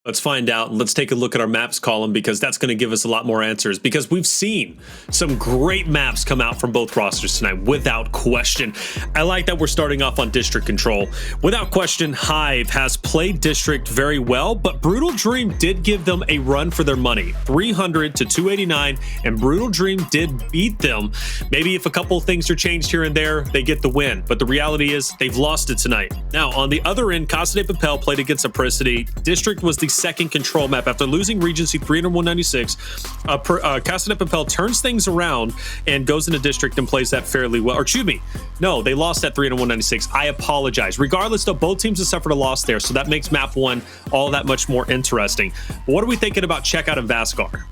Let's find out. Let's take a look at our maps column because that's going to give us a lot more answers because we've seen some great maps come out from both rosters tonight without question. I like that we're starting off on District Control. Without question, Hive has played District very well, but Brutal Dream did give them a run for their money. 300 to 289, and Brutal Dream did beat them. Maybe if a couple things are changed here and there, they get the win, but the reality is they've lost it tonight. Now, on the other end, Casa De Papel played against Mxritere. District was the second control map. After losing Regency 300-196, Casa De Papel turns things around and goes into District and plays that fairly well. Or excuse me, no, they lost at 300-196. I apologize. Regardless, though, both teams have suffered a loss there, so that makes map 1 all that much more interesting. But what are we thinking about Checkout and Vasgar?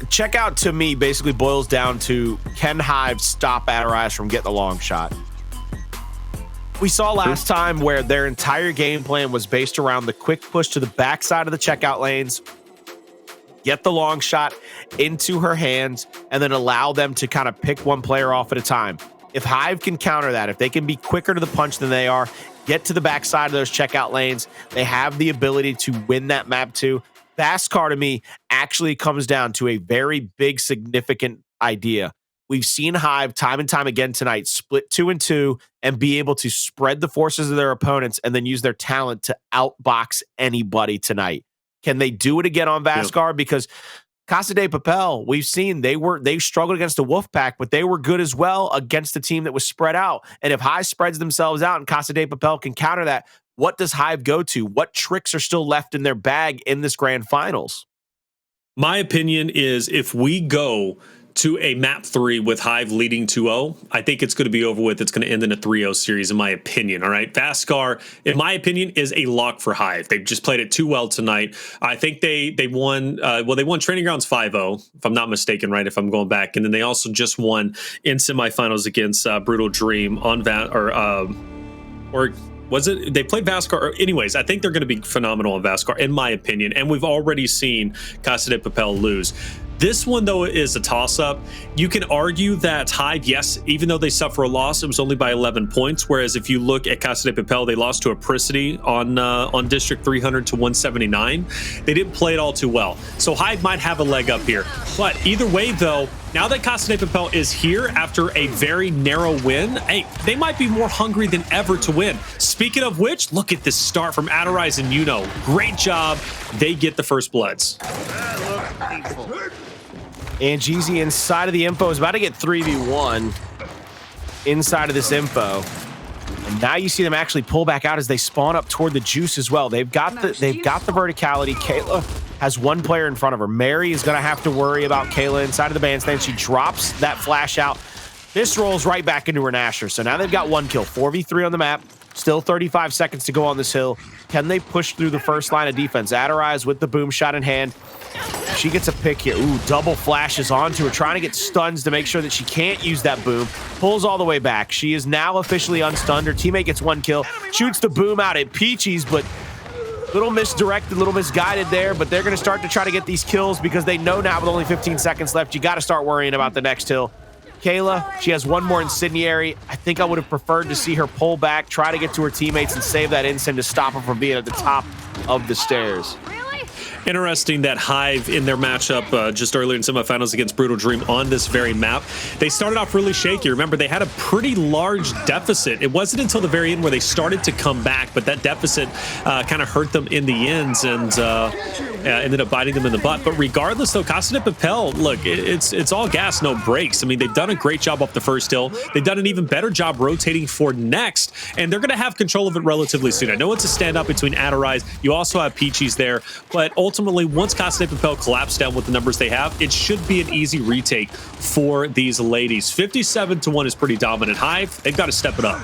Checkout to me basically boils down to, can Hive stop Adorize from getting the long shot? We saw last time where their entire game plan was based around the quick push to the backside of the checkout lanes, get the long shot into her hands, and then allow them to kind of pick one player off at a time. If Hive can counter that, if they can be quicker to the punch than they are, get to the backside of those checkout lanes, they have the ability to win that map too. Vascar to me actually comes down to a very big, significant idea. We've seen Hive time and time again tonight split 2 and 2 and be able to spread the forces of their opponents and then use their talent to outbox anybody tonight. Can they do it again on Vasgar? Yep. Because Casa De Papel, we've seen they struggled against the Wolfpack, but they were good as well against a team that was spread out. And if Hive spreads themselves out and Casa De Papel can counter that, what does Hive go to? What tricks are still left in their bag in this grand finals? My opinion is if we go to a map 3 with Hive leading 2-0, I think it's going to be over with. It's going to end in a 3-0 series, in my opinion. All right. Vascar, in my opinion, is a lock for Hive. They've just played it too well tonight. I think they won, they won Training Grounds 5-0, if I'm not mistaken, right? If I'm going back. And then they also just won in semifinals against Brutal Dream on or was it? They played Vascar. Anyways, I think they're going to be phenomenal on Vascar, in my opinion. And we've already seen Casa De Papel lose. This one, though, is a toss-up. You can argue that Hive, yes, even though they suffer a loss, it was only by 11 points. Whereas if you look at Casa De Papel, they lost to Mxritere on District 300 to 179. They didn't play it all too well. So Hive might have a leg up here. But either way, though, now that Casa De Papel is here after a very narrow win, hey, they might be more hungry than ever to win. Speaking of which, look at this start from Adorize and Yuno. Great job. They get the first bloods. Angeezy inside of the info is about to get 3v1 inside of this info. And now you see them actually pull back out as they spawn up toward the juice as well. They've got the verticality. Kayla has one player in front of her. Mary is going to have to worry about Kayla inside of the bandstand. She drops that flash out. This rolls right back into her Nasher. So now they've got 1 kill, 4v3 on the map. Still 35 seconds to go on this hill. Can they push through the first line of defense? Adorize with the boom shot in hand. She gets a pick here. Ooh, double flashes onto her, trying to get stuns to make sure that she can't use that boom. Pulls all the way back. She is now officially unstunned. Her teammate gets 1 kill. Shoots the boom out at Peachiez, but little misdirected, little misguided there. But they're going to start to try to get these kills because they know now with only 15 seconds left, you got to start worrying about the next hill. Kayla, she has one more incendiary. I think I would have preferred to see her pull back, try to get to her teammates and save that incend to stop her from being at the top of the stairs. Interesting that Hive in their matchup just earlier in semifinals against Brutal Dream on this very map, they started off really shaky. Remember, they had a pretty large deficit. It wasn't until the very end where they started to come back, but that deficit kind of hurt them in the ends and ended up biting them in the butt. But regardless, though, Casa De Papel, look, it's all gas, no brakes. I mean, they've done a great job up the first hill. They've done an even better job rotating for next, and they're going to have control of it relatively soon. I know it's a standout between Adorize. You also have Peachiez there, but ultimately, once Casa De Papel collapse down with the numbers they have, it should be an easy retake for these ladies. 57-1 is pretty dominant. Hive, they've got to step it up.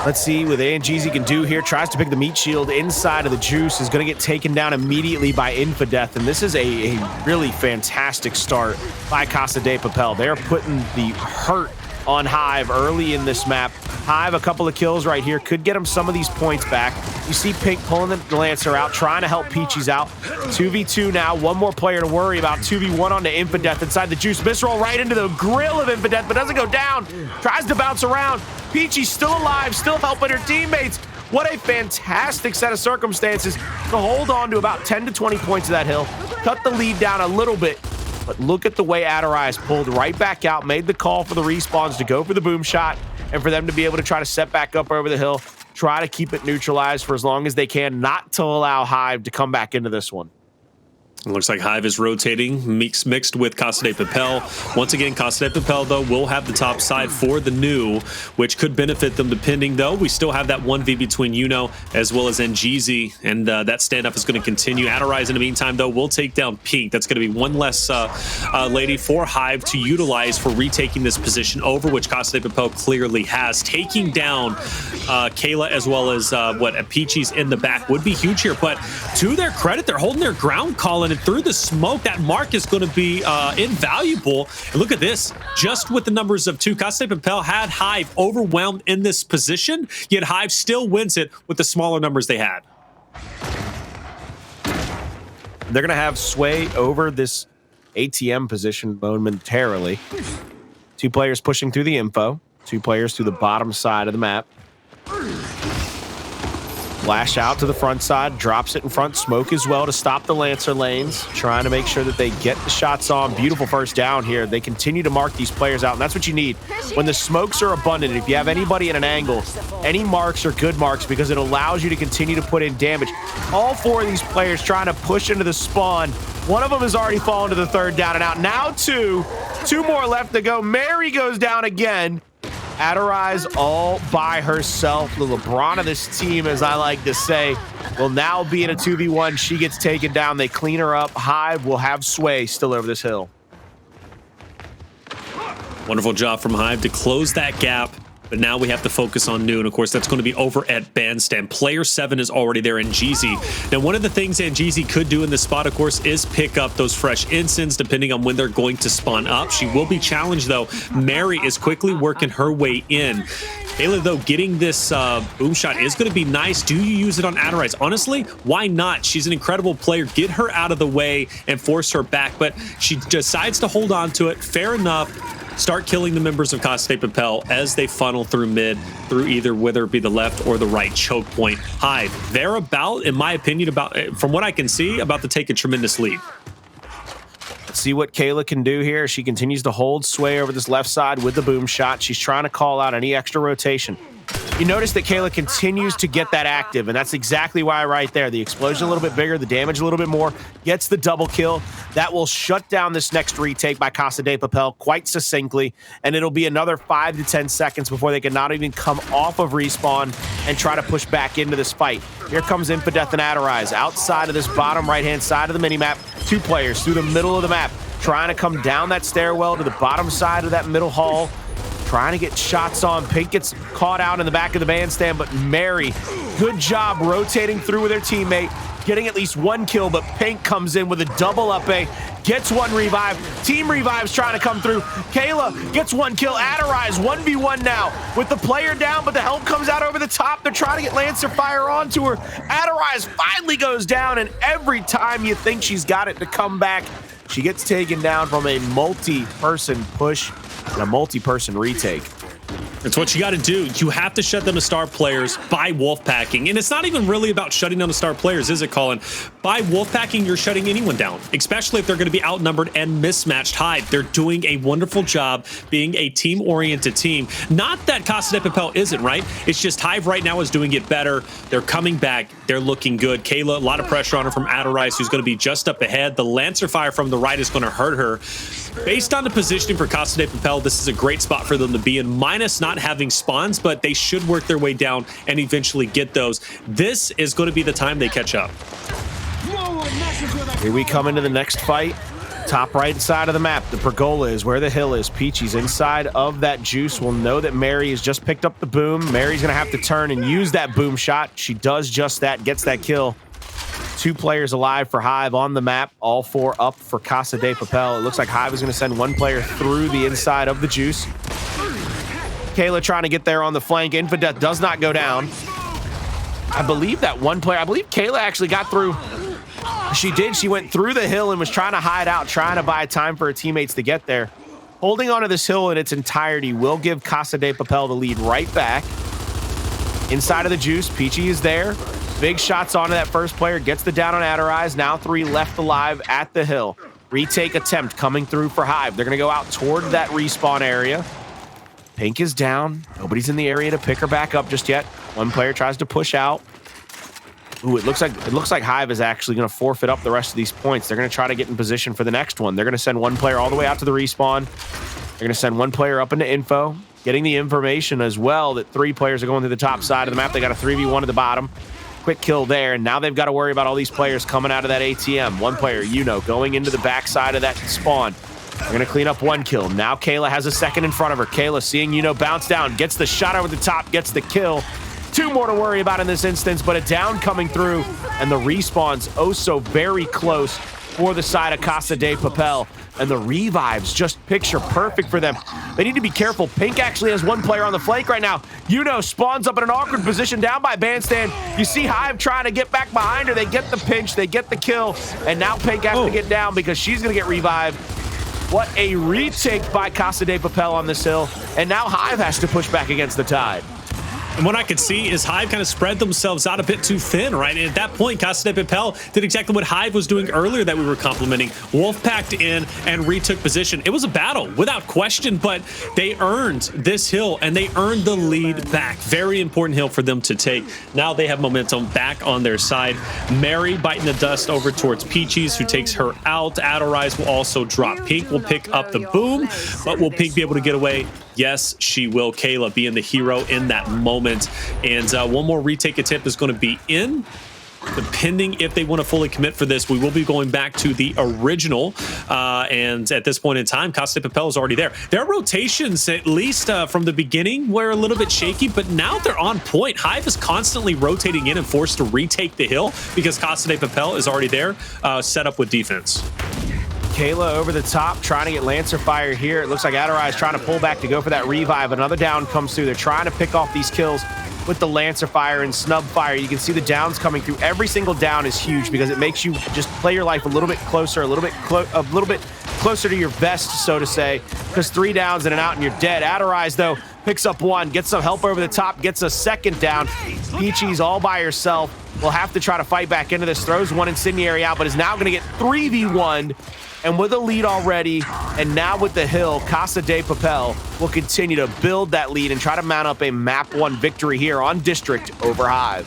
Let's see what Angeezy can do here. Tries to pick the meat shield inside of the juice. Is going to get taken down immediately by Infadeth. And this is a really fantastic start by Casa De Papel. They're putting the hurt on Hive early in this map. Hive, a couple of kills right here, could get him some of these points back. You see Pink pulling the Lancer out, trying to help Peachiez out. 2v2 now, one more player to worry about. 2v1 onto Infadeth inside the juice. Misroll right into the grill of Infadeth, but doesn't go down. Tries to bounce around. Peachiez still alive, still helping her teammates. What a fantastic set of circumstances to hold on to about 10 to 20 points of that hill, cut the lead down a little bit. But look at the way Adorize pulled right back out, made the call for the respawns to go for the boom shot, and for them to be able to try to set back up over the hill, try to keep it neutralized for as long as they can, not to allow Hive to come back into this one. It looks like Hive is rotating, mixed with Casa De Papel. Once again, Casa De Papel, though, will have the top side for the new, which could benefit them depending, though. We still have that 1v between Yuno as well as Angeezy, and that standoff is going to continue. Adorize, in the meantime, though, will take down Pink. That's going to be one less lady for Hive to utilize for retaking this position over, which Casa De Papel clearly has. Taking down Kayla as well as Peachiez in the back would be huge here, but to their credit, they're holding their ground, calling. And through the smoke, that mark is going to be invaluable. And look at this. Just with the numbers of 2, Casa De Papel had Hive overwhelmed in this position, yet Hive still wins it with the smaller numbers they had. They're going to have sway over this ATM position momentarily. 2 players pushing through the info. 2 players through the bottom side of the map. Flash out to the front side, drops it in front, smoke as well to stop the Lancer lanes, trying to make sure that they get the shots on. Beautiful first down here. They continue to mark these players out, and that's what you need. When the smokes are abundant, if you have anybody in an angle, any marks are good marks because it allows you to continue to put in damage. All 4 of these players trying to push into the spawn. One of them has already fallen to the 3rd down and out. Now 2 more left to go. Mary goes down again. Adorize all by herself. The LeBron of this team, as I like to say, will now be in a 2v1. She gets taken down. They clean her up. Hive will have sway still over this hill. Wonderful job from Hive to close that gap. But now we have to focus on new, and of course that's going to be over at Bandstand. Player 7 is already there, Angeezy. Now, one of the things Angeezy could do in this spot, of course, is pick up those fresh incense, depending on when they're going to spawn up. She will be challenged, though. Mary is quickly working her way in. Kayla, though, getting this boom shot is going to be nice. Do you use it on Adorize? Honestly, why not? She's an incredible player. Get her out of the way and force her back, but she decides to hold on to it. Fair enough. Start killing the members of Casa De Papel as they funnel through mid, through either whether it be the left or the right choke point. Hive, they're about, in my opinion, from what I can see, about to take a tremendous lead. Let's see what Kayla can do here. She continues to hold sway over this left side with the boom shot. She's trying to call out any extra rotation. You notice that Kayla continues to get that active, and that's exactly why right there. The explosion a little bit bigger, the damage a little bit more, gets the double kill. That will shut down this next retake by Casa De Papel quite succinctly, and it'll be another 5 to 10 seconds before they can not even come off of respawn and try to push back into this fight. Here comes Infadeth and Adorize outside of this bottom right-hand side of the minimap. 2 players through the middle of the map, trying to come down that stairwell to the bottom side of that middle hall, trying to get shots on. Pink gets caught out in the back of the bandstand, but Mary, good job rotating through with her teammate, getting at least 1 kill, but Pink comes in with a double up A, gets 1 revive. Team revives trying to come through. Kayla gets 1 kill. Adorize 1v1 now with the player down, but the help comes out over the top. They're trying to get Lancer fire onto her. Adorize finally goes down, and every time you think she's got it to come back, she gets taken down from a multi-person push and a multi-person retake. It's what you got to do. You have to shut down the star players by wolfpacking. And it's not even really about shutting down the star players, is it, Colin? By wolfpacking, you're shutting anyone down, especially if they're going to be outnumbered and mismatched. Hive, they're doing a wonderful job being a team-oriented team. Not that Casa De Papel isn't, right? It's just Hive right now is doing it better. They're coming back. They're looking good. Kayla, a lot of pressure on her from Adorize, who's going to be just up ahead. The Lancer fire from the right is going to hurt her. Based on the positioning for Casa De Papel, this is a great spot for them to be in, minus not having spawns, but they should work their way down and eventually get those. This is going to be the time they catch up. Here we come into the next fight. Top right side of the map, the pergola is where the hill is. Peachiez inside of that juice will know that Mary has just picked up the boom. Mary's going to have to turn and use that boom shot. She does just that, gets that kill. 2 players alive for Hive on the map, all 4 up for Casa De Papel. It looks like Hive is going to send 1 player through the inside of the juice. Kayla trying to get there on the flank. Infadeth does not go down. I believe that 1 player, I believe Kayla actually got through. She did. She went through the hill and was trying to hide out, trying to buy time for her teammates to get there. Holding onto this hill in its entirety will give Casa De Papel the lead right back. Inside of the juice, Peachiez is there. Big shots onto that first player, gets the down on Adorize. Now 3 left alive at the hill. Retake attempt coming through for Hive. They're going to go out toward that respawn area. Pink is down. Nobody's in the area to pick her back up just yet. One player tries to push out. Ooh, it looks like Hive is actually going to forfeit up the rest of these points. They're going to try to get in position for the next one. They're going to send one player all the way out to the respawn. They're going to send one player up into info, getting the information as well that 3 players are going to the top side of the map. They got a 3v1 at the bottom. Quick kill there, and now they've got to worry about all these players coming out of that ATM. One player, Yuno, going into the backside of that spawn. They're going to clean up 1 kill. Now Kayla has a second in front of her. Kayla seeing Yuno bounce down, gets the shot over the top, gets the kill. 2 more to worry about in this instance, but a down coming through, and the respawn's oh so very close for the side of Casa De Papel. And the revives just picture perfect for them. They need to be careful. Pink actually has 1 player on the flank right now. Yuno spawns up in an awkward position down by Bandstand. You see Hive trying to get back behind her. They get the pinch, they get the kill, and now Pink has to get down because she's going to get revived. What a retake by Casa De Papel on this hill. And now Hive has to push back against the tide. And what I could see is Hive kind of spread themselves out a bit too thin, right? And at that point, Casa De Papel did exactly what Hive was doing earlier that we were complimenting. Wolf packed in and retook position. It was a battle, without question, but they earned this hill and they earned the lead back. Very important hill for them to take. Now they have momentum back on their side. Mary biting the dust over towards Peachiez, who takes her out. Adorize will also drop. Pink will pick up the boom, but will Pink be able to get away? Yes, she will. Kayla being the hero in that moment. And one more retake attempt is going to be in. Depending if they want to fully commit for this, we will be going back to the original. And at this point in time, Casa De Papel is already there. Their rotations, at least from the beginning, were a little bit shaky, but now they're on point. Hive is constantly rotating in and forced to retake the hill because Casa De Papel is already there, set up with defense. Kayla over the top, trying to get Lancer fire here. It looks like Adorize trying to pull back to go for that revive. Another down comes through. They're trying to pick off these kills with the Lancer fire and snub fire. You can see the downs coming through. Every single down is huge because it makes you just play your life a little bit closer, a little bit closer to your vest, so to say, because 3 downs and an out and you're dead. Adorize, though, picks up 1, gets some help over the top, gets a second down. Peachiez all by herself will have to try to fight back into this. Throws 1 incendiary out, but is now going to get 3v1. And with a lead already, and now with the hill, Casa De Papel will continue to build that lead and try to mount up a map 1 victory here on District over Hive.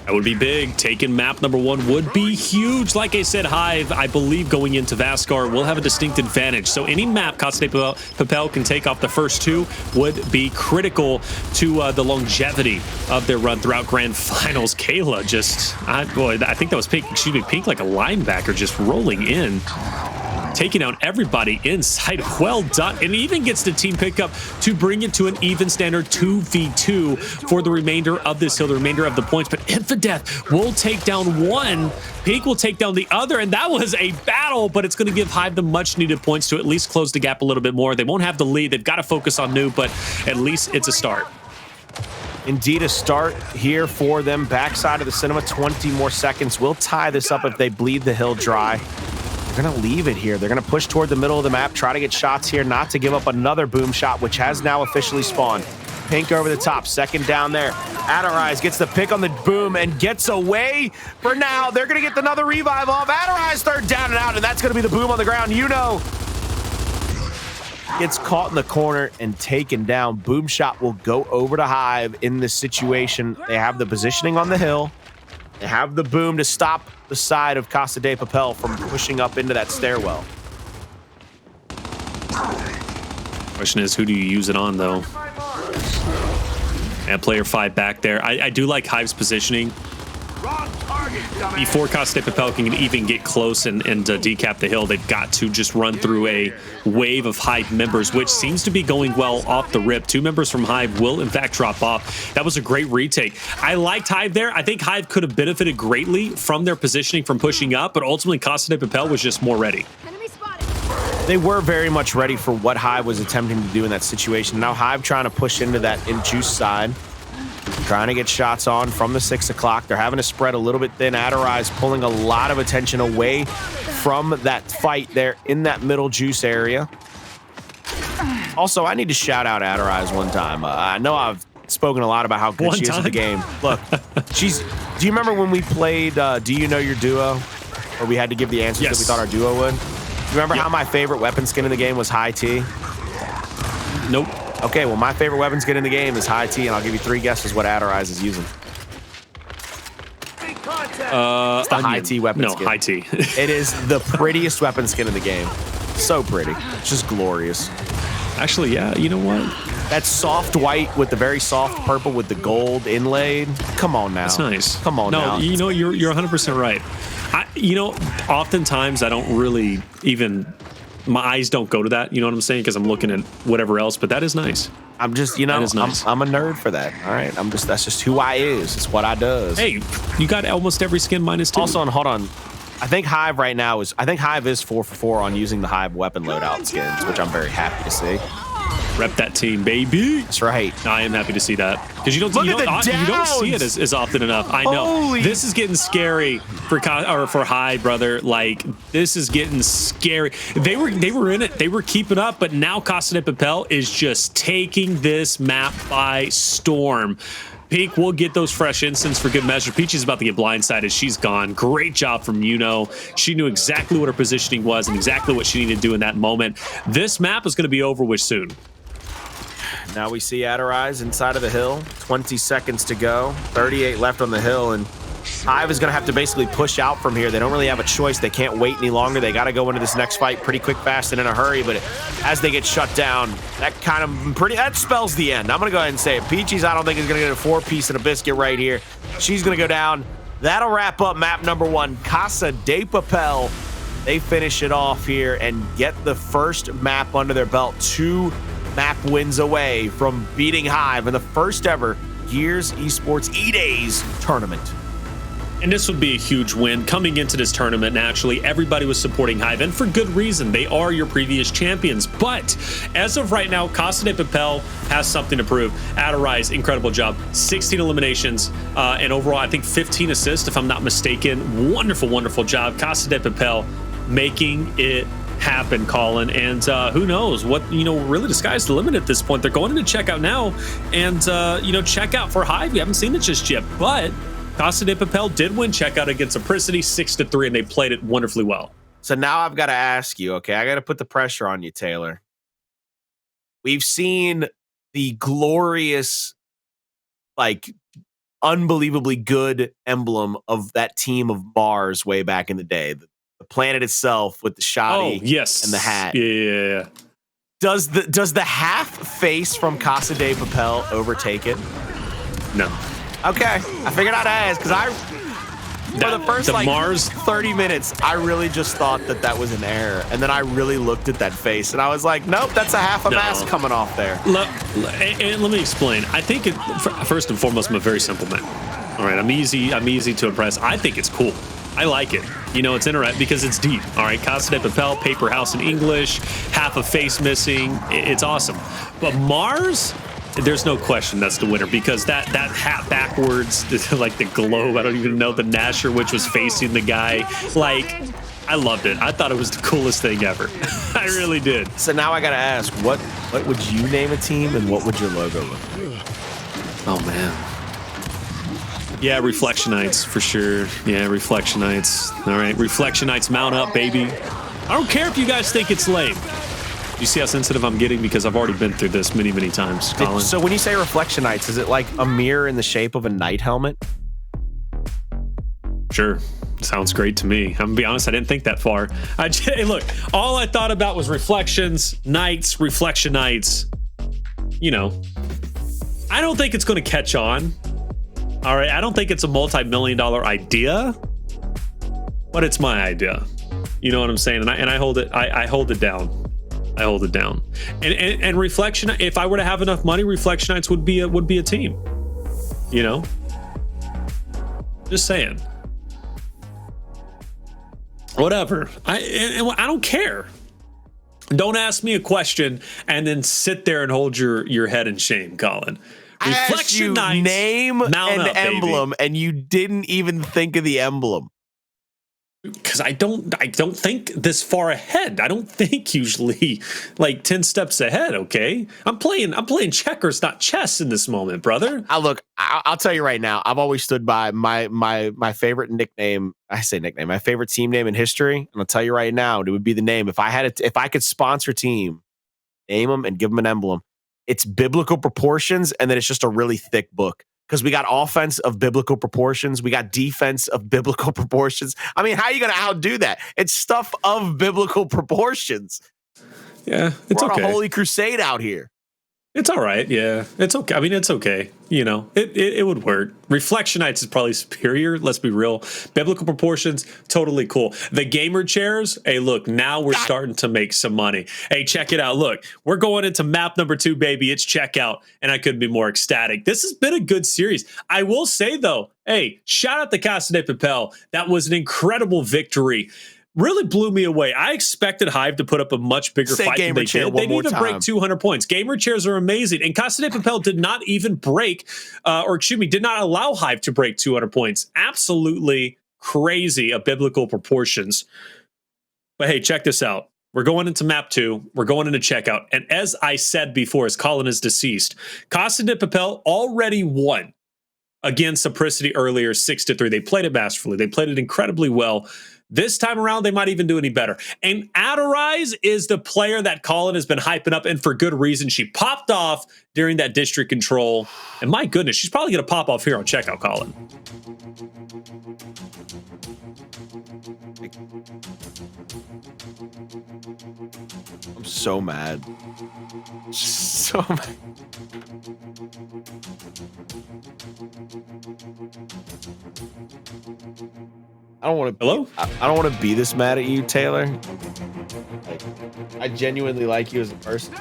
That would be big. Taking map number 1 would be huge. Like I said, Hive, I believe going into Vasgar will have a distinct advantage. So any map Casa De Papel can take off the first 2 would be critical to the longevity of their run throughout grand finals. Kayla just, boy, I think that was Pink, excuse me, Pink like a linebacker just rolling in, taking out everybody inside. Well done. And even gets the team pickup to bring it to an even standard 2v2 for the remainder of this hill, the remainder of the points. But Infadeth will take down 1. Pink will take down the other. And that was a battle, but it's going to give Hive the much needed points to at least close the gap a little bit more. They won't have the lead. They've got to focus on new, but at least it's a start. Indeed, a start here for them. Backside of the cinema, 20 more seconds. We'll tie this up if they bleed the hill dry. They're going to leave it here. They're going to push toward the middle of the map, try to get shots here, not to give up another boom shot, which has now officially spawned. Pink over the top, second down there. Adorize gets the pick on the boom and gets away for now. They're going to get another revive off. Adorize third down and out, and that's going to be the boom on the ground. Yuno gets caught in the corner and taken down. Boom shot will go over to Hive in this situation. They have the positioning on the hill. They have the boom to stop the side of Casa De Papel from pushing up into that stairwell. Question is, who do you use it on, though? And player 5 back there. I do like Hive's positioning. Before Casa De Papel can even get close and decap the hill, they've got to just run through a wave of Hive members, which seems to be going well off the rip. 2 members from Hive will, in fact, drop off. That was a great retake. I liked Hive there. I think Hive could have benefited greatly from their positioning from pushing up, but ultimately Casa De Papel was just more ready. They were very much ready for what Hive was attempting to do in that situation. Now Hive trying to push into that juice side. Trying to get shots on from the 6 o'clock. They're having to spread a little bit thin. Adorize pulling a lot of attention away from that fight there in that middle juice area. Also, I need to shout out Adorize one time. I know I've spoken a lot about how good One she is at the time? game. Look, do you remember when we played Do You Know Your Duo? Where we had to give the answers that we thought our duo would? Do you remember how my favorite weapon skin in the game was High T? Nope. Okay, well, my favorite weapon skin in the game is High T, and I'll give you 3 guesses what Adorize is using. It's the High T weapon skin. No, High T. It is the prettiest weapon skin in the game. So pretty. It's just glorious. Actually, yeah, you know what? That soft white with the very soft purple with the gold inlaid. Come on now. That's nice. Come on now. No, you know, you're 100% right. Oftentimes I don't really even, my eyes don't go to that. You know what I'm saying? Because I'm looking at whatever else, but that is nice. I'm just, you know, nice. I'm a nerd for that. All right. That's just who I is. It's what I does. Hey, you got almost every skin -2. Also, hold on. I think Hive right now is 4 for 4 on using the Hive weapon loadout skins, which I'm very happy to see. Rep that team, baby. That's right. I am happy to see that because you don't see it as often enough. I know this is getting scary for Hive, brother. Like, this is getting scary. They were in it. They were keeping up, but now Casa De Papel is just taking this map by storm. Peak will get those fresh instants for good measure. Peachiez is about to get blindsided. She's gone. Great job from Yuno. She knew exactly what her positioning was and exactly what she needed to do in that moment. This map is going to be over with soon. Now we see Adorize inside of the hill. 20 seconds to go. 38 left on the hill, and Hive is going to have to basically push out from here. They don't really have a choice. They can't wait any longer. They got to go into this next fight pretty quick, fast, and in a hurry. But as they get shut down, that spells the end. I'm going to go ahead and say it. Peachiez, I don't think, is going to get a 4-piece and a biscuit right here. She's going to go down. That'll wrap up map number 1, Casa De Papel. They finish it off here and get the first map under their belt. 2 map wins away from beating Hive in the first ever Gears Esports E-Days tournament. And this would be a huge win. Coming into this tournament, naturally, everybody was supporting Hive, and for good reason. They are your previous champions. But as of right now, Casa De Papel has something to prove. Adorize, incredible job. 16 eliminations, and overall, I think 15 assists, if I'm not mistaken. Wonderful, wonderful job. Casa De Papel making it happen, Colin. And who knows what, really the sky's the limit at this point. They're going into checkout now, and, checkout for Hive. We haven't seen it just yet, but Casa De Papel did win checkout against Apricity 6-3, and they played it wonderfully well. So now I've got to ask you, okay, I got to put the pressure on you, Taylor. We've seen the glorious, like, unbelievably good emblem of that team of Mars way back in the day. The planet itself with the shoddy and the hat. Yeah. Does the half face from Casa De Papel overtake it? No. Okay, I figured I'd ask because for the first Mars 30 minutes, I really just thought that was an error, and then I really looked at that face, and I was like, nope, that's a half a mask coming off there. And let me explain. I think first and foremost, I'm a very simple man. All right, I'm easy to impress. I think it's cool. I like it. It's interesting because it's deep. All right, Casa De Papel, paper house in English, half a face missing. It's awesome. But Mars, there's no question that's the winner because that hat backwards, like the globe, I don't even know, the Nasher, which was facing the guy. Like, I loved it. I thought it was the coolest thing ever. I really did. So now I got to ask, what would you name a team and what would your logo look like? Oh, man. Yeah, Reflectionites for sure. Yeah, Reflectionites. All right, Reflectionites, mount up, baby. I don't care if you guys think it's lame. You see how sensitive I'm getting because I've already been through this many, many times, Colin. So when you say Reflectionites, is it like a mirror in the shape of a knight helmet? Sure. Sounds great to me. I'm going to be honest, I didn't think that far. Hey, look, all I thought about was reflections, knights, Reflectionites. I don't think it's going to catch on. All right, I don't think it's a multi-million-dollar idea, but it's my idea. You know what I'm saying? And I hold it. I hold it down. I hold it down. And Reflection. If I were to have enough money, Reflectionites would be a team. Just saying. Whatever. I don't care. Don't ask me a question and then sit there and hold your head in shame, Colin. I asked you name an emblem, and you didn't even think of the emblem. Because I don't think this far ahead. I don't think usually like 10 steps ahead. Okay, I'm playing checkers, not chess in this moment, brother. I'll tell you right now. I've always stood by my favorite nickname. I say nickname. My favorite team name in history. And I'll tell you right now, it would be the name. If I could sponsor a team, name them and give them an emblem. It's biblical proportions, and then it's just a really thick book. Because we got offense of biblical proportions. We got defense of biblical proportions. I mean, how are you going to outdo that? It's stuff of biblical proportions. Yeah, it's We're on okay. a holy crusade out here. It's all right. Yeah, it's okay. I mean, it's okay. You know, it would work. Reflectionites is probably superior. Let's be real. Biblical proportions, totally cool. The gamer chairs. Hey, look, now we're starting to make some money. Hey, check it out. Look, we're going into map number 2, baby. It's checkout, and I couldn't be more ecstatic. This has been a good series. I will say though, hey, shout out to Casa De Papel. That was an incredible victory. Really blew me away. I expected Hive to put up a much bigger fight than they did. They didn't even break 200 points. Gamer chairs are amazing. And Casa De Papel did not even break, did not allow Hive to break 200 points. Absolutely crazy of biblical proportions. But hey, check this out. We're going into map 2. We're going into checkout. And as I said before, as Colin is deceased, Casa De Papel already won against Mxritere earlier, 6-3. They played it masterfully. They played it incredibly well. This time around, they might even do any better. And Adorize is the player that Colin has been hyping up, and for good reason. She popped off during that district control. And my goodness, she's probably going to pop off here on checkout, Colin. I'm so mad. So mad. I don't want to. Hello? I don't want to be this mad at you, Taylor. Like, I genuinely like you as a person.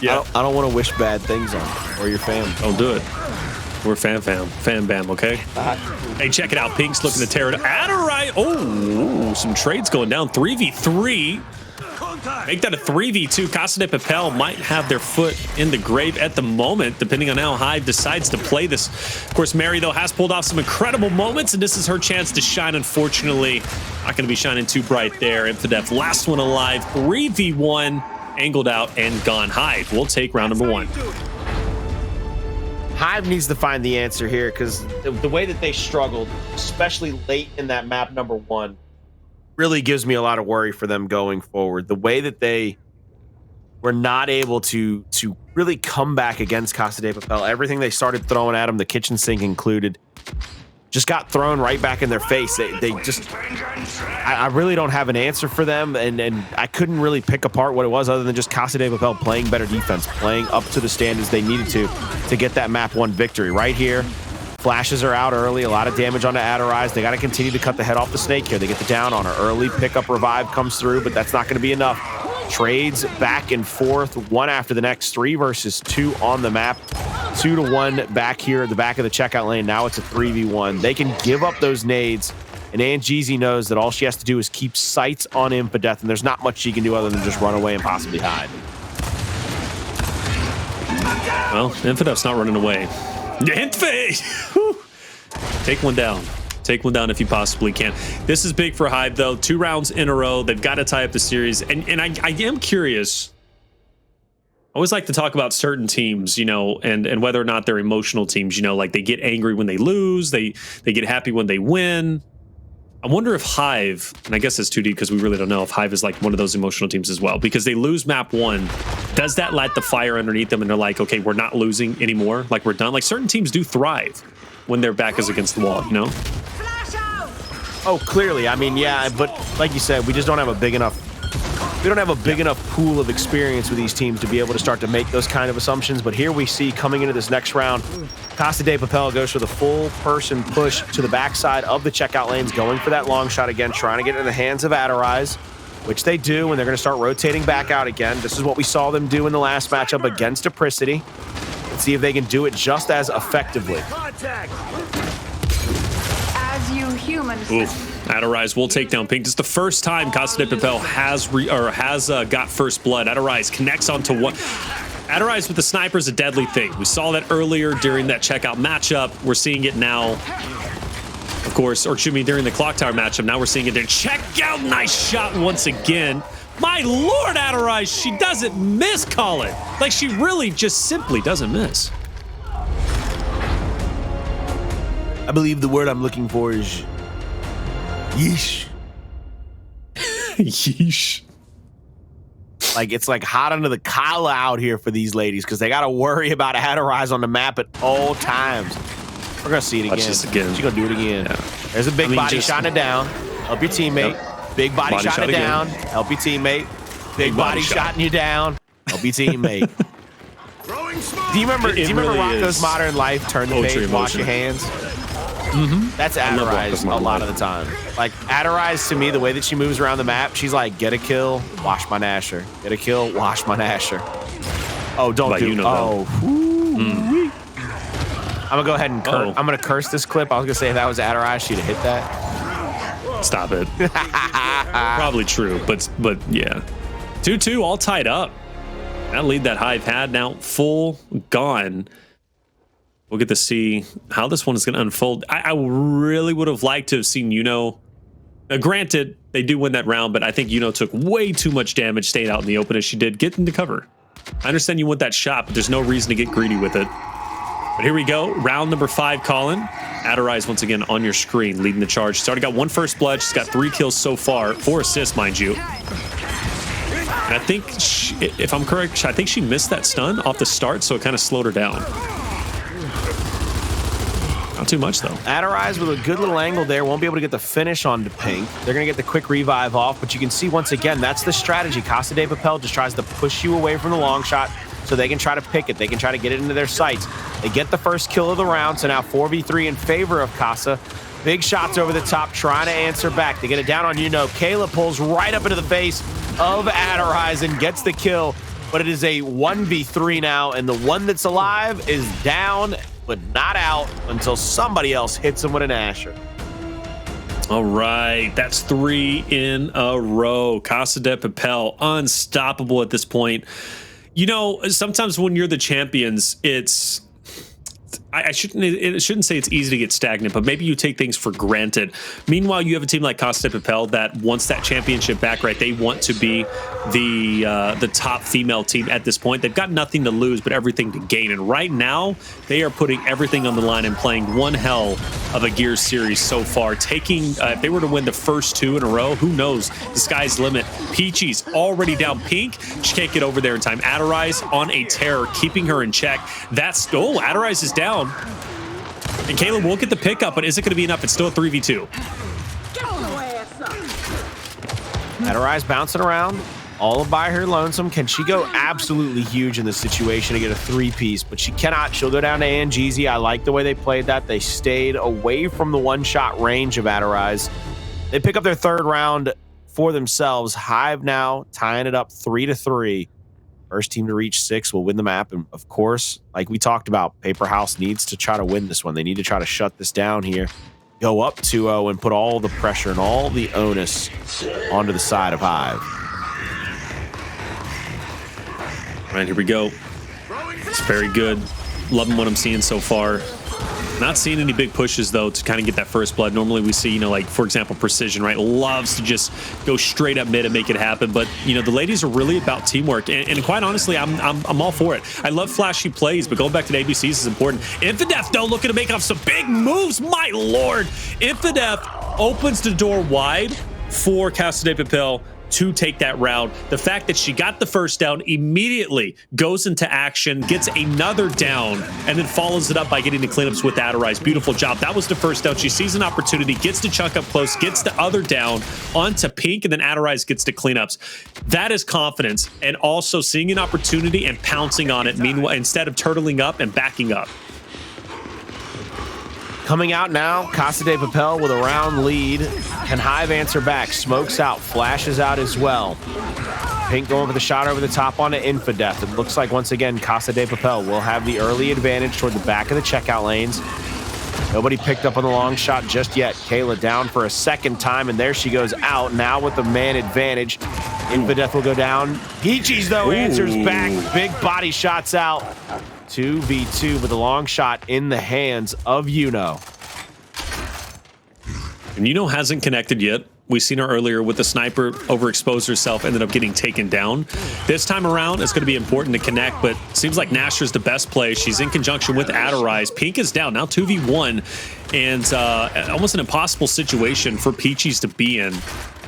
Yeah. I don't want to wish bad things on you or your family. Don't do it. We're fan bam, okay? Hey, check it out. Pink's looking to tear it up. Adorize. Oh, some trades going down. 3v3. Make that a 3v2. Casa De Papel might have their foot in the grave at the moment, depending on how Hive decides to play this. Of course, Mary, though, has pulled off some incredible moments, and this is her chance to shine. Unfortunately, not going to be shining too bright there. Infadeth, last one alive. 3v1, angled out and gone. Hive will take round number 1. Hive needs to find the answer here, because the way that they struggled, especially late in that map number 1, really gives me a lot of worry for them going forward. The way that they were not able to really come back against Casa De Papel, everything they started throwing at them, the kitchen sink included, just got thrown right back in their face. They just, I really don't have an answer for them, and I couldn't really pick apart what it was other than just Casa De Papel playing better defense, playing up to the standards they needed to get that map 1 victory. Right here, flashes are out early, a lot of damage onto Adorize. They got to continue to cut the head off the snake here. They get the down on her. Early pickup revive comes through, but that's not going to be enough. Trades back and forth, one after the next. 3 versus 2 on the map. 2-1 back here at the back of the checkout lane. Now it's a 3v1. They can give up those nades, and Angeezy knows that all she has to do is keep sights on Infadeth, and there's not much she can do other than just run away and possibly hide. Well, Infadeth's not running away. Take one down. Take one down if you possibly can. This is big for Hive, though. 2 rounds in a row. They've got to tie up the series. And I am curious. I always like to talk about certain teams, you know, and whether or not they're emotional teams, you know, like they get angry when they lose. They get happy when they win. I wonder if Hive, and I guess it's too deep because we really don't know if Hive is like one of those emotional teams as well, because they lose map 1. Does that light the fire underneath them and they're like, okay, we're not losing anymore? Like we're done? Like certain teams do thrive when their back is against the wall, you know? Oh, clearly. I mean, yeah, but like you said, we just don't have a big enough pool of experience with these teams to be able to start to make those kind of assumptions. But here we see coming into this next round, Casa De Papel goes for the full person push to the backside of the checkout lanes, going for that long shot again, trying to get it in the hands of Adorize, which they do, and they're going to start rotating back out again. This is what we saw them do in the last matchup against Mxritere. Let's see if they can do it just as effectively. As you humans. Adorize will take down Pink. This is the first time Casa De Papel has got first blood. Adorize connects onto one. Adorize with the sniper is a deadly thing. We saw that earlier during that checkout matchup. We're seeing it now. of course, or excuse me, during the Clocktower matchup. Now we're seeing it there. Check out, nice shot once again. My Lord, Adorize, she doesn't miss, Colin. Like, she really just simply doesn't miss. I believe the word I'm looking for is yeesh. Yeesh. Like, it's like hot under the collar out here for these ladies because they got to worry about Adorize on the map at all times. We're going to see it again. She's going to do it again. Yeah. There's a big body shotting it down. Help your teammate. Yep. Big body shotting it down. Help your teammate. Big body shotting you down. Help your teammate. Do you remember really Rocco's Modern Life? Turn the page, wash your hands. That's Adorize a lot of the time. Like, Adorize, to me, the way that she moves around the map, she's like, get a kill, wash my Nasher. Get a kill, wash my Nasher. Oh, don't do it. Oh. I'm going to go ahead and I'm going to curse this clip. I was going to say if that was Adorize, she'd have hit that. Stop it. Probably true, but yeah. 2-2, all tied up. That lead that Hive had now full gone. We'll get to see how this one is going to unfold. I really would have liked to have seen Yuno. Granted, they do win that round, but I think Yuno took way too much damage staying out in the open as she did. Get into cover. I understand you want that shot, but there's no reason to get greedy with it. But here we go. Round number 5, Colin. Adorize once again on your screen, leading the charge. She's already got 1 first blood. She's got 3 kills so far. 4 assists, mind you. And I think, if I'm correct, I think she missed that stun off the start, so it kind of slowed her down. Not too much, though. Adorize with a good little angle there. Won't be able to get the finish on Pink. They're going to get the quick revive off, but you can see once again, that's the strategy. Casa De Papel just tries to push you away from the long shot so they can try to pick it. They can try to get it into their sights. They get the first kill of the round, so now 4v3 in favor of Casa. Big shots over the top, trying to answer back. They get it down on Yuno. Kayla pulls right up into the face of Adorize and gets the kill, but it is a 1v3 now, and the one that's alive is down, but not out until somebody else hits him with an Asher. All right, that's 3 in a row. Casa De Papel, unstoppable at this point. You know, sometimes when you're the champions, it's... I shouldn't say it's easy to get stagnant, but maybe you take things for granted. Meanwhile, you have a team like Casa De Papel that wants that championship back, right? They want to be the top female team at this point. They've got nothing to lose, but everything to gain. And right now, they are putting everything on the line and playing one hell of a Gears series so far. Taking, if they were to win the first 2 in a row, who knows? The sky's the limit. Peachiez already down Pink. She can't get over there in time. Adorize on a tear, keeping her in check. That's, oh, Adorize is down. And Kayla will get the pickup, but is it going to be enough? It's still a 3v2. Adorize bouncing around all by her lonesome. Can she go absolutely huge in this situation to get a 3-piece? But she cannot. She'll go down to Angeezy. I like the way they played that. They stayed away from the one-shot range of Adorize. They pick up their 3rd round for themselves. Hive now tying it up 3-3. First team to reach 6 will win the map. And of course, like we talked about, Paper House needs to try to win this one. They need to try to shut this down here. Go up 2-0 and put all the pressure and all the onus onto the side of Hive. All right, here we go. It's very good. Loving what I'm seeing so far. Not seeing any big pushes, though, to kind of get that first blood. Normally we see, you know, like, for example, Precision, right? Loves to just go straight up mid and make it happen. But, you know, the ladies are really about teamwork. And quite honestly, I'm all for it. I love flashy plays, but going back to the ABCs is important. Infadeth, though, looking to make off some big moves. My Lord. Infadeth opens the door wide for Casa De Papel to take that round. The fact that she got the first down, immediately goes into action, gets another down, and then follows it up by getting the cleanups with Adorize. Beautiful job. That was the first down. She sees an opportunity, gets to chunk up close, gets the other down onto Pink, and then Adorize gets the cleanups. That is confidence, and also seeing an opportunity and pouncing on it, meanwhile, instead of turtling up and backing up. Coming out now, Casa De Papel with a round lead. Can Hive answer back? Smokes out, flashes out as well. Pink going for the shot over the top onto Infadeth. It looks like, once again, Casa De Papel will have the early advantage toward the back of the checkout lanes. Nobody picked up on the long shot just yet. Kayla down for a 2nd time, and there she goes out. Now with the man advantage, Infadeth will go down. Peachiez, though, answers back. Big body shots out. 2v2 with a long shot in the hands of Yuno. And Yuno hasn't connected yet. We've seen her earlier with the sniper, overexposed herself, ended up getting taken down. This time around, it's going to be important to connect, but it seems like Nasher's the best play. She's in conjunction with Adorize. Pink is down, now 2v1, and almost an impossible situation for Peachiez to be in.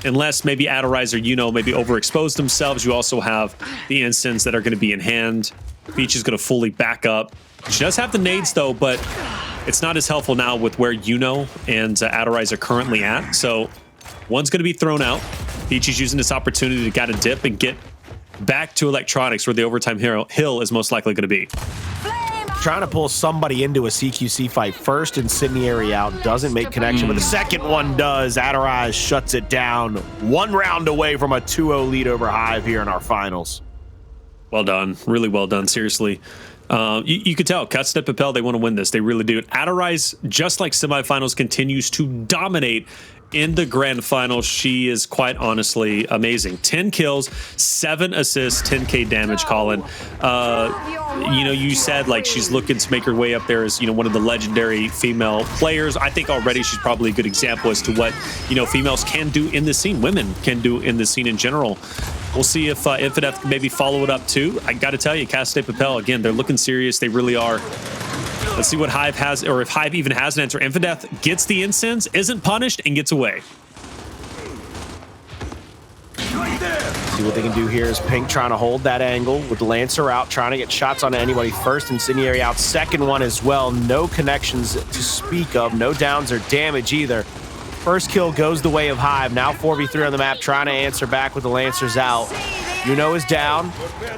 Unless maybe Adorize or Yuno maybe overexposed themselves. You also have the instants that are going to be in hand. Peach is going to fully back up. She does have the nades, though, but it's not as helpful now with where Yuno and Adorize are currently at. So one's going to be thrown out. Peachiez using this opportunity to get a dip and get back to electronics, where the overtime hill is most likely going to be. Trying to pull somebody into a CQC fight. First incendiary out, doesn't make connection, but the second one does. Adorize shuts it down. 1 round away from a 2-0 lead over Hive here in our finals. Well done. Really well done. Seriously. You could tell, Casa De Papel, they want to win this. They really do. Adorize, just like semifinals, continues to dominate in the grand final. She is quite honestly amazing. 10 kills, 7 assists, 10k damage, Colin. You know, you said like she's looking to make her way up there as, you know, one of the legendary female players. I think already she's probably a good example as to what, you know, females can do in the scene, women can do in the scene in general. We'll see if Infadeth can maybe follow it up too. I got to tell you, Casa De Papel, again, they're looking serious. They really are. Let's see what Hive has, or if Hive even has an answer. Infadeth gets the incense, isn't punished, and gets away. See what they can do here is Pink trying to hold that angle with Lancer out, trying to get shots on anybody. First incendiary out, second one as well. No connections to speak of, no downs or damage either. First kill goes the way of Hive. Now 4v3 on the map, trying to answer back with the Lancers out. Yuno is down.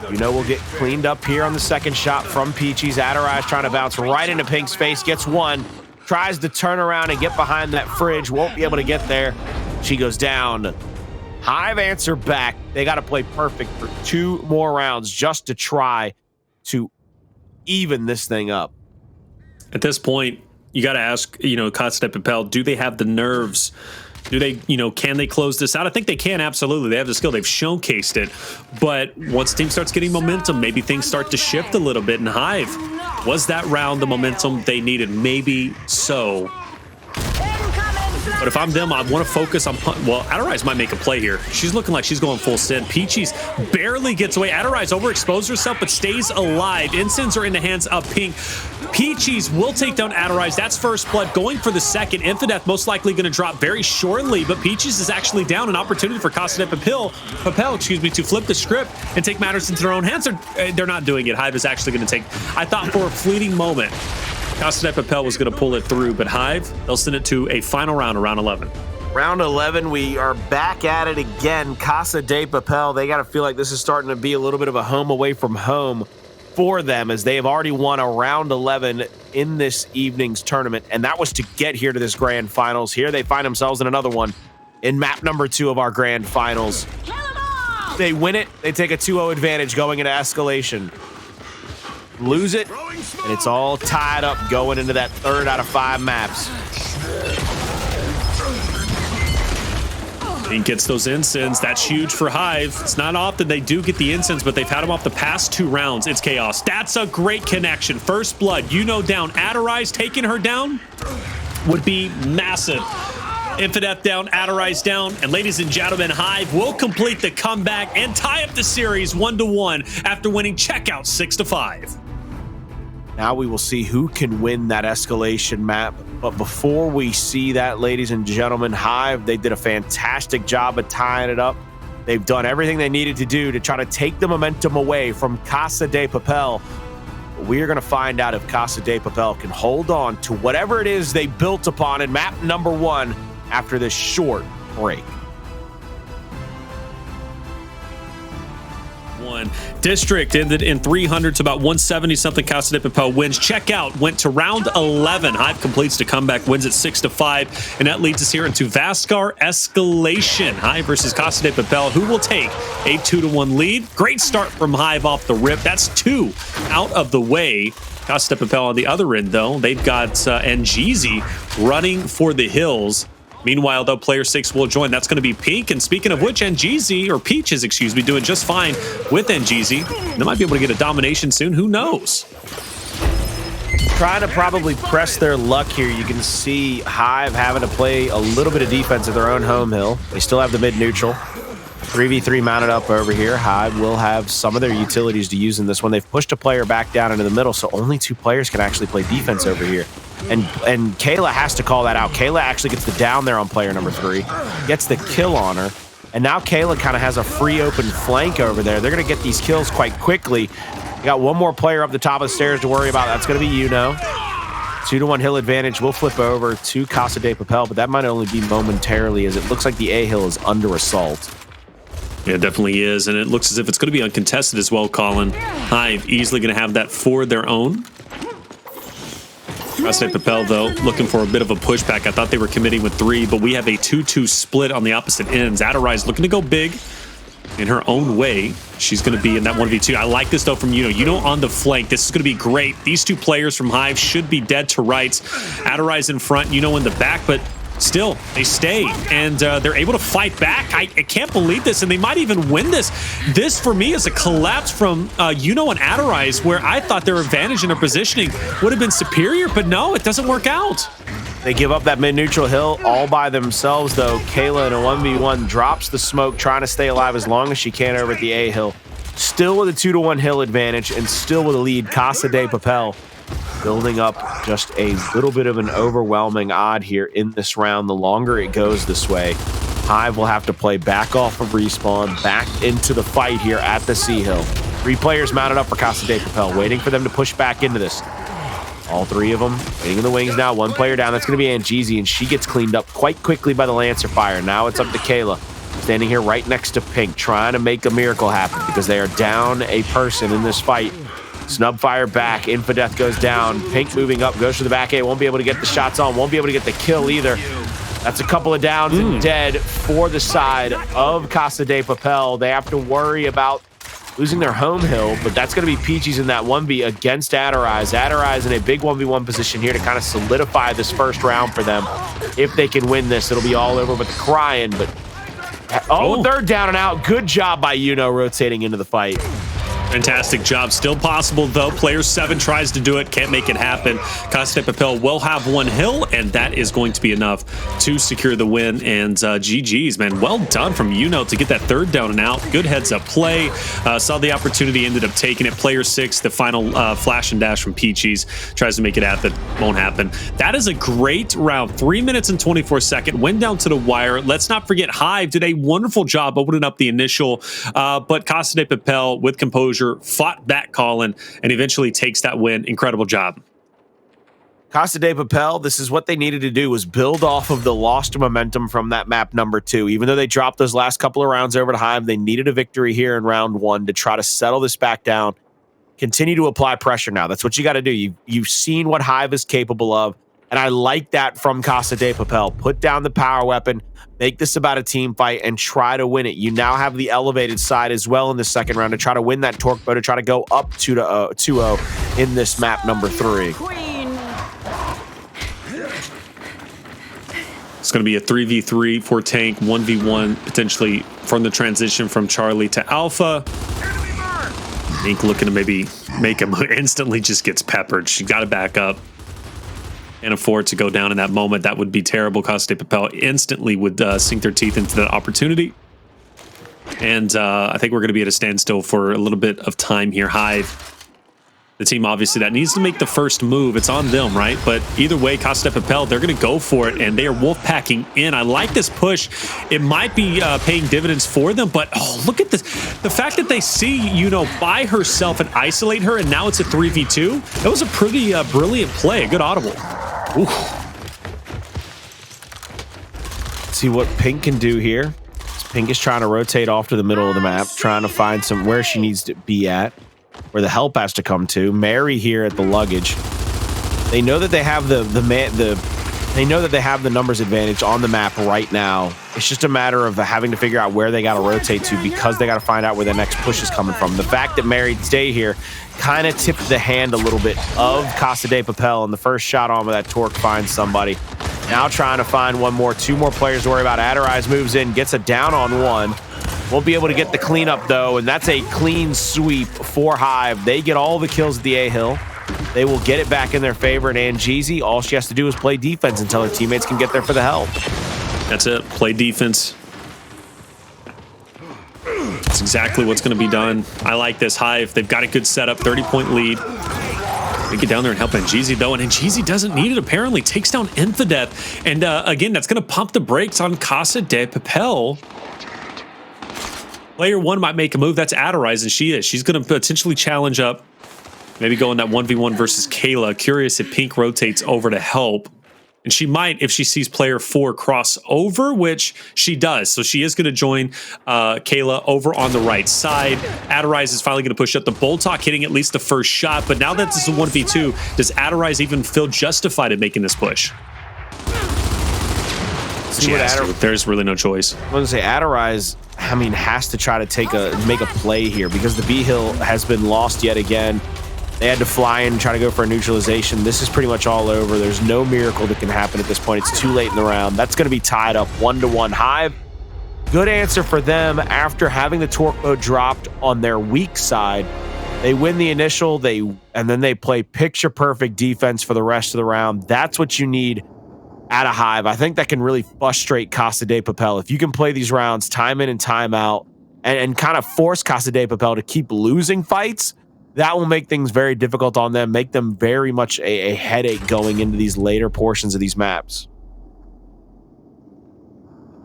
Yuno will get cleaned up here on the second shot from Peachiez. Adorize trying to bounce right into Pink's face, gets one, tries to turn around and get behind that fridge, won't be able to get there. She goes down. Hive answer back. They got to play perfect for 2 more rounds just to try to even this thing up. At this point, you got to ask, you know, Casa De Papel, do they have the nerves? Do they, you know, can they close this out? I think they can, absolutely. They have the skill. They've showcased it. But once the team starts getting momentum, maybe things start to shift a little bit. And Hive, was that round the momentum they needed? Maybe so. But if I'm them, I want to focus on... Well, Adorize might make a play here. She's looking like she's going full send. Peachiez barely gets away. Adorize overexposed herself, but stays alive. Incense are in the hands of Pink. Peachiez will take down Adorize. That's first blood. Going for the second. Infadeth most likely going to drop very shortly, but Peachiez is actually down. An opportunity for Casa De Papel, to flip the script and take matters into their own hands. They're not doing it. Hive is actually going to take... I thought for a fleeting moment Casa De Papel was going to pull it through, but Hive, they'll send it to a final round, round 11. Round 11, we are back at it again. Casa De Papel, they got to feel like this is starting to be a little bit of a home away from home for them, as they have already won a round 11 in this evening's tournament, and that was to get here to this grand finals. Here they find themselves in another one in map number 2 of our grand finals. They win it. They take a 2-0 advantage going into escalation. Lose it, and it's all tied up going into that 3rd out of 5 maps. Pink gets those incense. That's huge for Hive. It's not often they do get the incense, but they've had them off the past 2 rounds. It's chaos. That's a great connection. First blood, Yuno down. Adorize taking her down would be massive. Infadeth down, Adorize down, and ladies and gentlemen, Hive will complete the comeback and tie up the series 1-1 after winning checkout 6-5. Now we will see who can win that escalation map. But before we see that, ladies and gentlemen, Hive, they did a fantastic job of tying it up. They've done everything they needed to do to try to take the momentum away from Casa De Papel. We are going to find out if Casa De Papel can hold on to whatever it is they built upon in map number 1 after this short break. District ended in 300 to about 170 something. Casa De Papel wins. Checkout went to round 11. Hive completes the comeback, wins at 6-5, and that leads us here into Vascar Escalation. Hive versus Casa De Papel, who will take a 2-1 lead. Great start from Hive off the rip. That's 2 out of the way. Casa De Papel on the other end, though, they've got Angeezy running for the hills. Meanwhile, though, player 6 will join. That's going to be Pink. And speaking of which, Angeezy, or Peachiez, excuse me, doing just fine with Angeezy. They might be able to get a domination soon. Who knows? trying to probably press their luck here. You can see Hive having to play a little bit of defense at their own home hill. They still have the mid-neutral. 3v3 mounted up over here. Hive will have some of their utilities to use in this one. They've pushed a player back down into the middle, so only 2 players can actually play defense over here. And Kayla has to call that out. Kayla actually gets the down there on player number 3, gets the kill on her. And now Kayla kind of has a free open flank over there. They're going to get these kills quite quickly. You got one more player up the top of the stairs to worry about. That's going to be Yuno. 2-to-1 hill advantage will flip over to Casa De Papel, but that might only be momentarily as it looks like the A hill is under assault. Yeah, it definitely is, and it looks as if it's going to be uncontested as well, Colin. Hive easily going to have that for their own. Casa De Papel, though, looking for a bit of a pushback. I thought they were committing with 3, but we have a 2-2 split on the opposite ends. Adorize looking to go big in her own way. She's going to be in that 1v2. I like this, though, from Yuno. Yuno on the flank. This is going to be great. These 2 players from Hive should be dead to rights. Adorize in front, Yuno in the back, but still, they stay, and they're able to fight back. I can't believe this, and they might even win this. This, for me, is a collapse from Yuno and Adorize, where I thought their advantage in their positioning would have been superior, but no, it doesn't work out. They give up that mid-neutral hill all by themselves, though. Kayla in a 1v1 drops the smoke, trying to stay alive as long as she can over at the A hill. Still with a 2-to-1 hill advantage, and still with a lead. Casa De Papel building up just a little bit of an overwhelming odd here in this round. The longer it goes this way, Hive will have to play back off of respawn, back into the fight here at the C hill. 3 players mounted up for Casa De Papel, waiting for them to push back into this. All 3 of them waiting in the wings now. 1 player down. That's going to be Angeezy, and she gets cleaned up quite quickly by the Lancer fire. Now it's up to Kayla, standing here right next to Pink, trying to make a miracle happen because they are down a person in this fight. Snub fire back. Infadeth goes down. Pink moving up, goes to the back A. Won't be able to get the shots on. Won't be able to get the kill either. That's a couple of downs and dead for the side of Casa De Papel. They have to worry about losing their home hill, but that's going to be Peachiez in that 1v against Adorize. Adorize in a big 1v1 position here to kind of solidify this first round for them. If they can win this, it'll be all over with the crying, but third down and out. Good job by Yuno rotating into the fight. Fantastic job. Still possible, though. Player 7 tries to do it. Can't make it happen. Casa De Papel will have 1 hill, and that is going to be enough to secure the win. And GG's, man. Well done from Yuno to get that 3rd down and out. Good heads-up play. Saw the opportunity, ended up taking it. Player 6, the final flash and dash from Peachiez. Tries to make it happen. Won't happen. That is a great round. 3 minutes and 24 seconds. Went down to the wire. Let's not forget Hive did a wonderful job opening up the initial, but Casa De Papel, with composure, fought back, Colin, and eventually takes that win. Incredible job. Casa De Papel, this is what they needed to do, was build off of the lost momentum from that map number 2. Even though they dropped those last couple of rounds over to Hive, they needed a victory here in round 1 to try to settle this back down. Continue to apply pressure now. That's what you got to do. You've seen what Hive is capable of, and I like that from Casa De Papel. Put down the power weapon, make this about a team fight, and try to win it. You now have the elevated side as well in the second round to try to win that torque bow, to try to go up 2-0 in this map number 3. It's going to be a 3v3 for Tank, 1v1 potentially from the transition from Charlie to Alpha. Ink looking to maybe make him instantly just gets peppered. She got to back up. Can't afford to go down in that moment. That would be terrible. Casa De Papel instantly would sink their teeth into that opportunity. And I think we're going to be at a standstill for a little bit of time here. Hive, the team obviously that needs to make the first move. It's on them, right? But either way, Casa De Papel, they're going to go for it, and they are wolf packing in. I like this push. It might be paying dividends for them, but look at this. The fact that they see, by herself and isolate her, and now it's a 3v2. That was a pretty brilliant play. A good audible. Ooh. See what Pink can do here. Pink is trying to rotate off to the middle of the map, trying to find where she needs to be at, where the help has to come to. Mary here at the luggage. They know that they have they know that they have the numbers advantage on the map right now. It's just a matter of having to figure out where they got to rotate to, because they got to find out where the next push is coming from. The fact that Mary stay here kind of tipped the hand a little bit of Casa De Papel, and the first shot on with that torque finds somebody. Now trying to find 2 more players to worry about. Adorize moves in, gets a down on 1. Won't be able to get the cleanup, though, and that's a clean sweep for Hive. They get all the kills at the A-Hill. they will get it back in their favor. And Angeezy, all she has to do is play defense until her teammates can get there for the help. That's it. Play defense. That's exactly what's going to be done. I like this. Hive, they've got a good setup, 30-point lead. They get down there and help Angeezy, though, and Angeezy doesn't need it, apparently. Takes down Infadeth. And again, that's going to pump the brakes on Casa De Papel. Player 1 might make a move. That's Adorize, and she is. She's going to potentially challenge up. Maybe go in that 1v1 versus Kayla. Curious if Pink rotates over to help. And she might if she sees player 4 cross over, which she does. So she is going to join Kayla over on the right side. Adorize is finally going to push up the Boltok, hitting at least the first shot. But now that this is a 1v2, does Adorize even feel justified in making this push? There's really no choice. I was going to say Adorize, I mean, has to try to make a play here because the B hill has been lost yet again. They had to fly in and try to go for a neutralization. This is pretty much all over. There's no miracle that can happen at this point. It's too late in the round. That's going to be tied up 1-1. Hive, good answer for them after having the torque bow dropped on their weak side. They win the initial, and then they play picture-perfect defense for the rest of the round. That's what you need out of Hive. I think that can really frustrate Casa De Papel. If you can play these rounds time in and time out and kind of force Casa De Papel to keep losing fights, that will make things very difficult on them, make them very much a headache going into these later portions of these maps.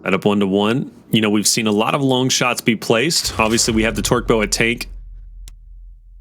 At up 1-1. You know, we've seen a lot of long shots be placed. Obviously, we have the torque bow at tank.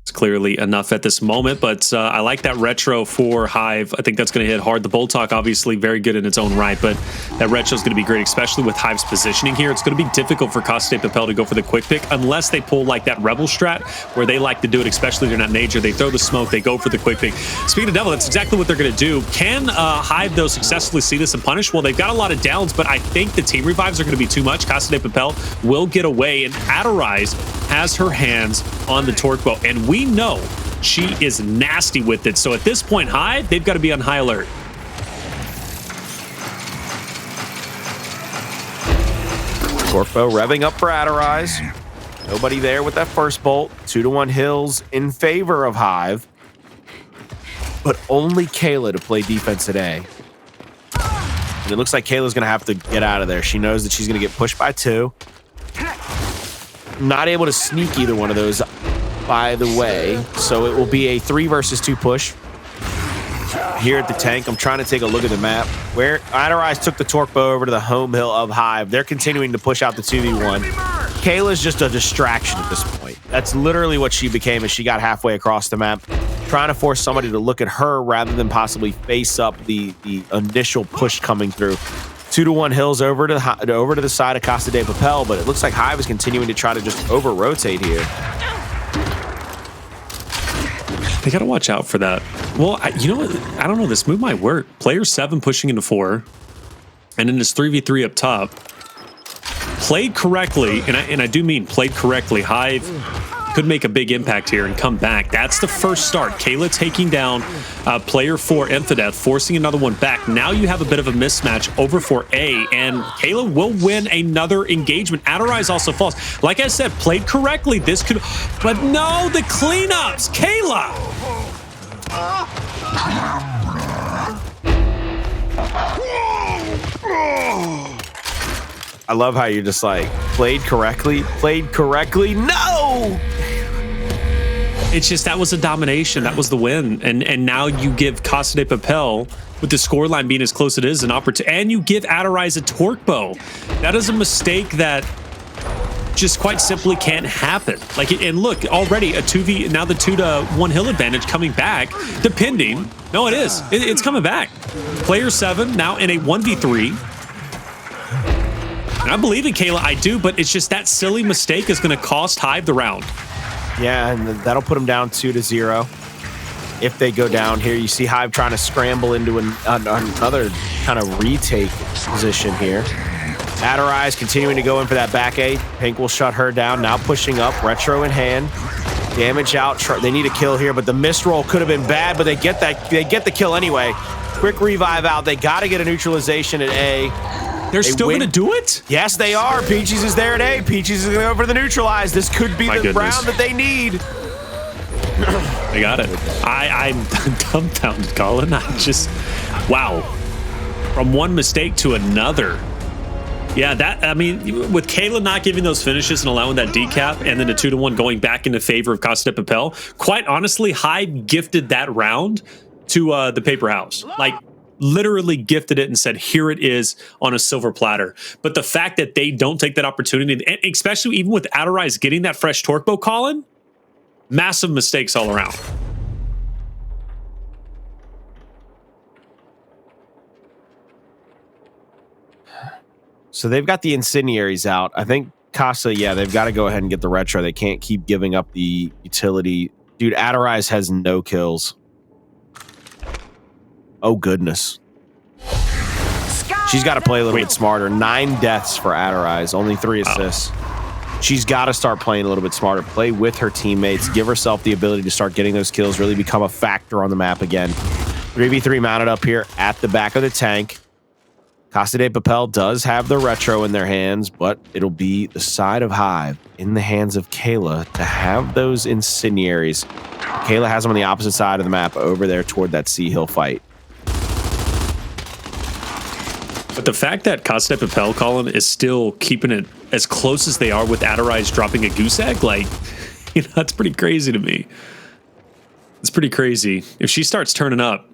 It's clearly enough at this moment, but I like that retro for Hive. I think that's going to hit hard. The Boltok, obviously, very good in its own right, but that retro is going to be great, especially with Hive's positioning here. It's going to be difficult for Casa De Papel to go for the quick pick unless they pull like that Rebel strat where they like to do it, especially if they're not major. They throw the smoke, they go for the quick pick. Speaking of Devil, that's exactly what they're going to do. Can Hive, though, successfully see this and punish? Well, they've got a lot of downs, but I think the team revives are going to be too much. Casa De Papel will get away, and Adorize has her hands on the torque bow, and we know she is nasty with it. So at this point, Hive, they've got to be on high alert. Torque bow revving up for Adorize. Nobody there with that first bolt. 2-1 hills in favor of Hive, but only Kayla to play defense today. And it looks like Kayla's going to have to get out of there. She knows that she's going to get pushed by 2. Not able to sneak either one of those, by the way. So it will be a 3 versus 2 push here at the tank. I'm trying to take a look at the map where Adorize took the torque bow over to the home hill of Hive. They're continuing to push out the 2v1. Kayla's just a distraction at this point. That's literally what she became as she got halfway across the map, trying to force somebody to look at her rather than possibly face up the initial push coming through. 2-1 hills over to the side of Casa De Papel, but it looks like Hive is continuing to try to just over-rotate here. They got to watch out for that. Well, you know what? I don't know. This move might work. Player 7 pushing into 4, and then this 3v3 up top. Played correctly, and I do mean played correctly. Hive could make a big impact here and come back. That's the first start. Kayla taking down player 4, Infadeth, forcing another one back. Now you have a bit of a mismatch over for A, and Kayla will win another engagement. Adorize also falls. Like I said, played correctly. This could, but no, the cleanups. Kayla! I love how you're just like, played correctly, no! It's just, that was a domination. That was the win. And now you give Casa De Papel, with the scoreline being as close as it is, an opportunity, and you give Adorize a torque bow. That is a mistake that just quite simply can't happen. Like, and look, already a 2v, now the 2-1 hill advantage coming back, depending. No, it is. It's coming back. Player 7 now in a 1v3. And I believe in Kayla, I do, but it's just that silly mistake is going to cost Hive the round. Yeah, and that'll put them down 2-0. If they go down here, you see Hive trying to scramble into another kind of retake position here. Adorize continuing to go in for that back A. Pink will shut her down, now pushing up, retro in hand. Damage out, they need a kill here, but the mist roll could have been bad, but they get the kill anyway. Quick revive out, they got to get a neutralization at A. They're still going to do it? Yes, they are. Peachiez is there at A. Peachiez is going to go for the neutralize. This could be the round that they need. They got it. I'm dumbfounded, Colin. I just, wow. From one mistake to another. Yeah, I mean, with Kayla not giving those finishes and allowing that decap and then a 2-1 going back into favor of Casa De Papel, quite honestly, Hive gifted that round to the paper house. Like, literally gifted it and said, here it is on a silver platter. But the fact that they don't take that opportunity, and especially even with Adorize getting that fresh torque bow, Colin, massive mistakes all around. So they've got the incendiaries out. I think Casa, yeah, they've got to go ahead and get the retro. They can't keep giving up the utility. Dude, Adorize has no kills. Oh, goodness. She's got to play a little bit smarter. 9 deaths for Adorize, only 3 assists. She's got to start playing a little bit smarter. Play with her teammates. Give herself the ability to start getting those kills, really become a factor on the map again. 3v3 mounted up here at the back of the tank. Casa De Papel does have the retro in their hands, but it'll be the side of Hive in the hands of Kayla to have those incendiaries. Kayla has them on the opposite side of the map over there toward that Sea Hill fight. But the fact that Casa De Papel, Colin, is still keeping it as close as they are with Adorize dropping a goose egg, like, you know, that's pretty crazy to me. It's pretty crazy. If she starts turning up,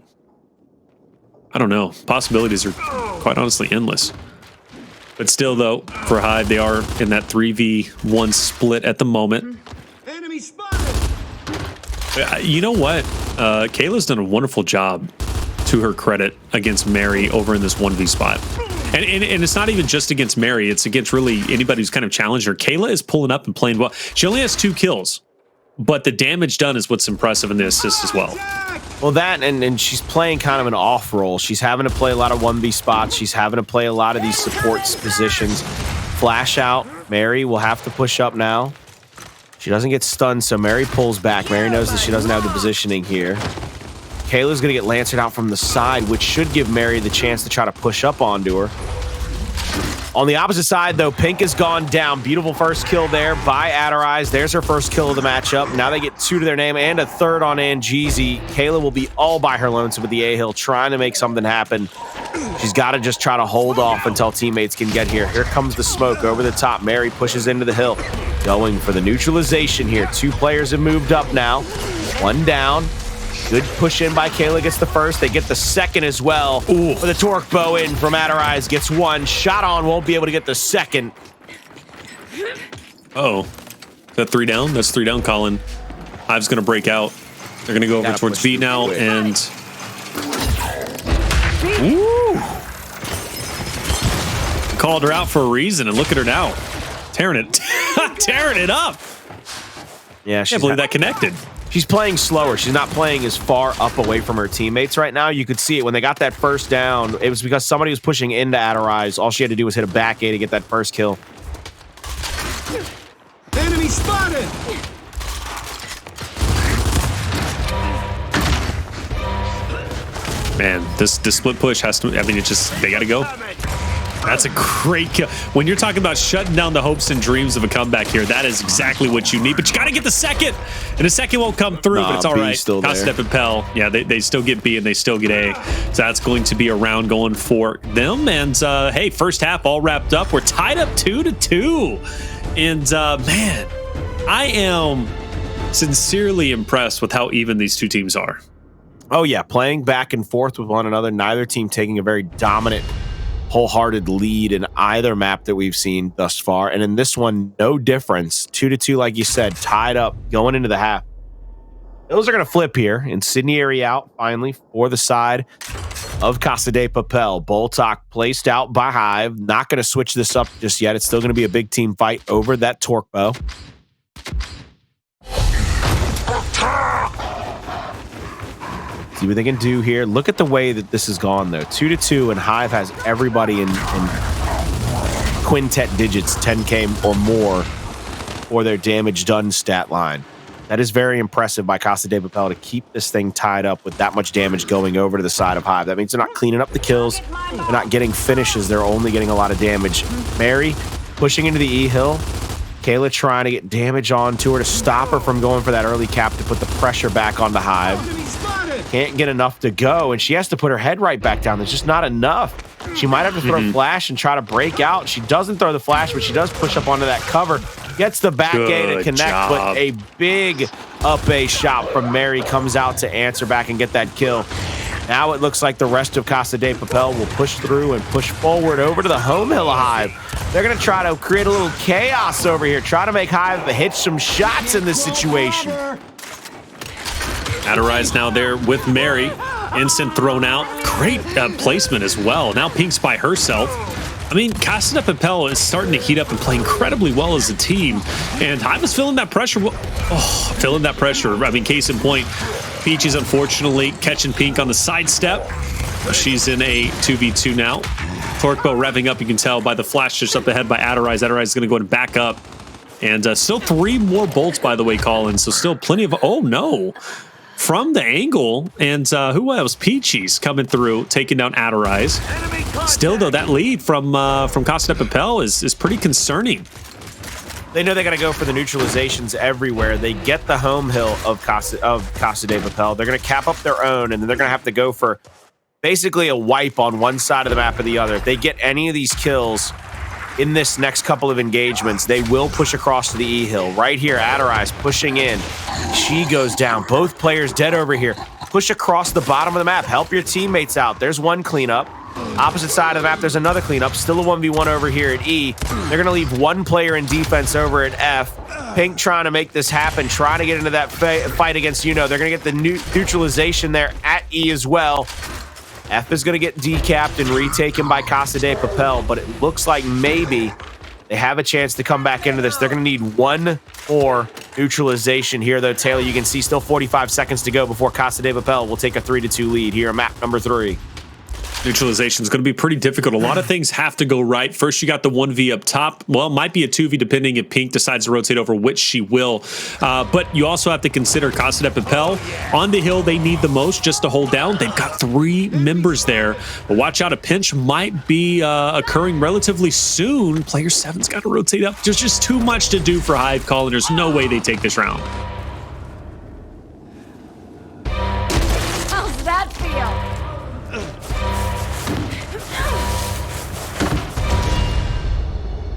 I don't know. Possibilities are quite honestly endless. But still, though, for Hive, they are in that 3v1 split at the moment. Enemy spotted. You know what? Kayla's done a wonderful job, to her credit, against Mary over in this 1v spot. And it's not even just against Mary. It's against really anybody who's kind of challenged her. Kayla is pulling up and playing well. She only has 2 kills, but the damage done is what's impressive in the assist as well. Well, that and she's playing kind of an off role. She's having to play a lot of 1v spots. She's having to play a lot of these supports positions. Flash out. Mary will have to push up now. She doesn't get stunned, so Mary pulls back. Mary knows that she doesn't have the positioning here. Kayla's going to get Lancered out from the side, which should give Mary the chance to try to push up onto her. On the opposite side, though, Pink has gone down. Beautiful first kill there by Adorize. There's her first kill of the matchup. Now they get 2 to their name and a 3rd on Angeezy. Kayla will be all by her lonesome with the A-Hill, trying to make something happen. She's got to just try to hold off until teammates can get here. Here comes the smoke over the top. Mary pushes into the hill, going for the neutralization here. 2 players have moved up now. 1 down. Good push in by Kayla, gets the first. They get the second as well. Ooh. With a torque bow in from Adorize, gets 1. Shot on, won't be able to get the second. Oh, is that 3 down? That's 3 down, Colin. Hive's going to break out. They're going to go over towards B now, and... Ooh! Called her out for a reason, and look at her now. Tearing it up. Yeah, I can't believe that connected. She's playing slower. She's not playing as far up away from her teammates right now. You could see it when they got that first down. It was because somebody was pushing into Adorize. All she had to do was hit a back A to get that first kill. Enemy spotted. Man, this split push has to, I mean, it's just, they got to go. That's a great kill. When you're talking about shutting down the hopes and dreams of a comeback here, that is exactly what you need. But you got to get the second. And the second won't come through, but it's all right. Casa De Papel, yeah, they still get B and they still get A. So that's going to be a round going for them. And, hey, first half all wrapped up. We're tied up 2-2. And, man, I am sincerely impressed with how even these 2 teams are. Oh, yeah, playing back and forth with one another. Neither team taking a very dominant, wholehearted lead in either map that we've seen thus far. And in this one, no difference. 2-2, like you said, tied up going into the half. Those are going to flip here. Incendiary out finally for the side of Casa De Papel. Boltok placed out by Hive. Not going to switch this up just yet. It's still going to be a big team fight over that torque bow. See what they can do here. Look at the way that this has gone, though. 2-2, and Hive has everybody in quintet digits, 10K or more, for their damage done stat line. That is very impressive by Casa De Papel to keep this thing tied up with that much damage going over to the side of Hive. That means they're not cleaning up the kills. They're not getting finishes. They're only getting a lot of damage. Mary pushing into the E-Hill. Kayla trying to get damage onto her to stop her from going for that early cap to put the pressure back on the Hive. Enemy spotted. Can't get enough to go, and she has to put her head right back down. There's just not enough. She might have to throw a flash and try to break out. She doesn't throw the flash, but she does push up onto that cover. Gets the back A to Good connect, job. but a big up A shot from Mary comes out to answer back and get that kill. Now it looks like the rest of Casa De Papel will push through and push forward over to the home hill of Hive. They're going to try to create a little chaos over here, try to make Hive hit some shots in this situation. Adorize now there with Mary. Instant thrown out. Great placement as well. Now Pink's by herself. I mean, Casa De Papel is starting to heat up and play incredibly well as a team. And Hive is feeling that pressure. Oh, feeling that pressure. I mean, case in point, Peachiez unfortunately catching Pink on the sidestep. She's in a 2v2 now. Torquebow revving up, you can tell by the flash just up ahead by Adorize. Adorize is going to go and back up. And still 3 more bolts, by the way, Colin. So still plenty of... Oh, no. From the angle. And who else? Peachiez coming through, taking down Adorize. Still, though, that lead from Casa De Papel is pretty concerning. They know they got to go for the neutralizations everywhere. They get the home hill of Casa De Papel. They're going to cap up their own, and then they're going to have to go for basically a wipe on one side of the map or the other. If they get any of these kills in this next couple of engagements, they will push across to the E hill. Right here, Adorize pushing in. She goes down. Both players dead over here. Push across the bottom of the map. Help your teammates out. There's one cleanup. Opposite side of the map, there's another cleanup. Still a 1v1 over here at E. They're going to leave one player in defense over at F. Pink trying to make this happen, trying to get into that fight against Yuno. They're going to get the neutralization there at E as well. F is going to get decapped and retaken by Casa De Papel, but it looks like maybe they have a chance to come back into this. They're going to need one more neutralization here, though, Taylor. You can see still 45 seconds to go before Casa De Papel will take a 3-2 lead here, map number 3. Neutralization is going to be pretty difficult. A lot of things have to go right. First, you got the 1v up top. Well, it might be a 2v depending if Pink decides to rotate over, which she will. But you also have to consider Casa De Papel. On the hill, they need the most just to hold down. They've got 3 members there. But watch out, a pinch might be occurring relatively soon. Player 7's got to rotate up. There's just too much to do for Hive, Colin. There's no way they take this round. How's that feel?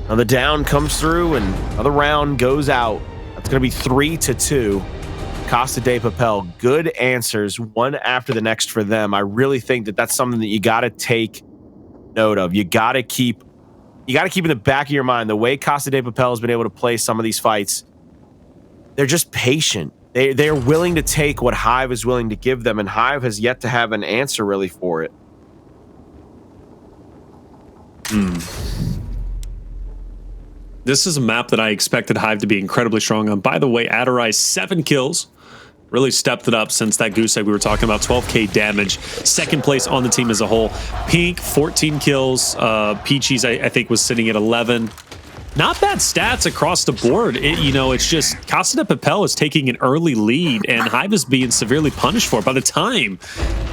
Now the down comes through and another round goes out. That's going to be 3-2. Casa De Papel, good answers, one after the next for them. I really think that that's something that you got to take note of. You got to keep in the back of your mind the way Casa De Papel has been able to play some of these fights. They're just patient. They're willing to take what Hive is willing to give them, and Hive has yet to have an answer really for it. This is a map that I expected Hive to be incredibly strong on. By the way, Adorize 7 kills. Really stepped it up since that goose egg we were talking about. 12k damage. Second place on the team as a whole. Pink, 14 kills. Peachiez, I think, was sitting at 11. Not bad stats across the board. It's just Casa De Papel is taking an early lead, and Hive is being severely punished for it. By the time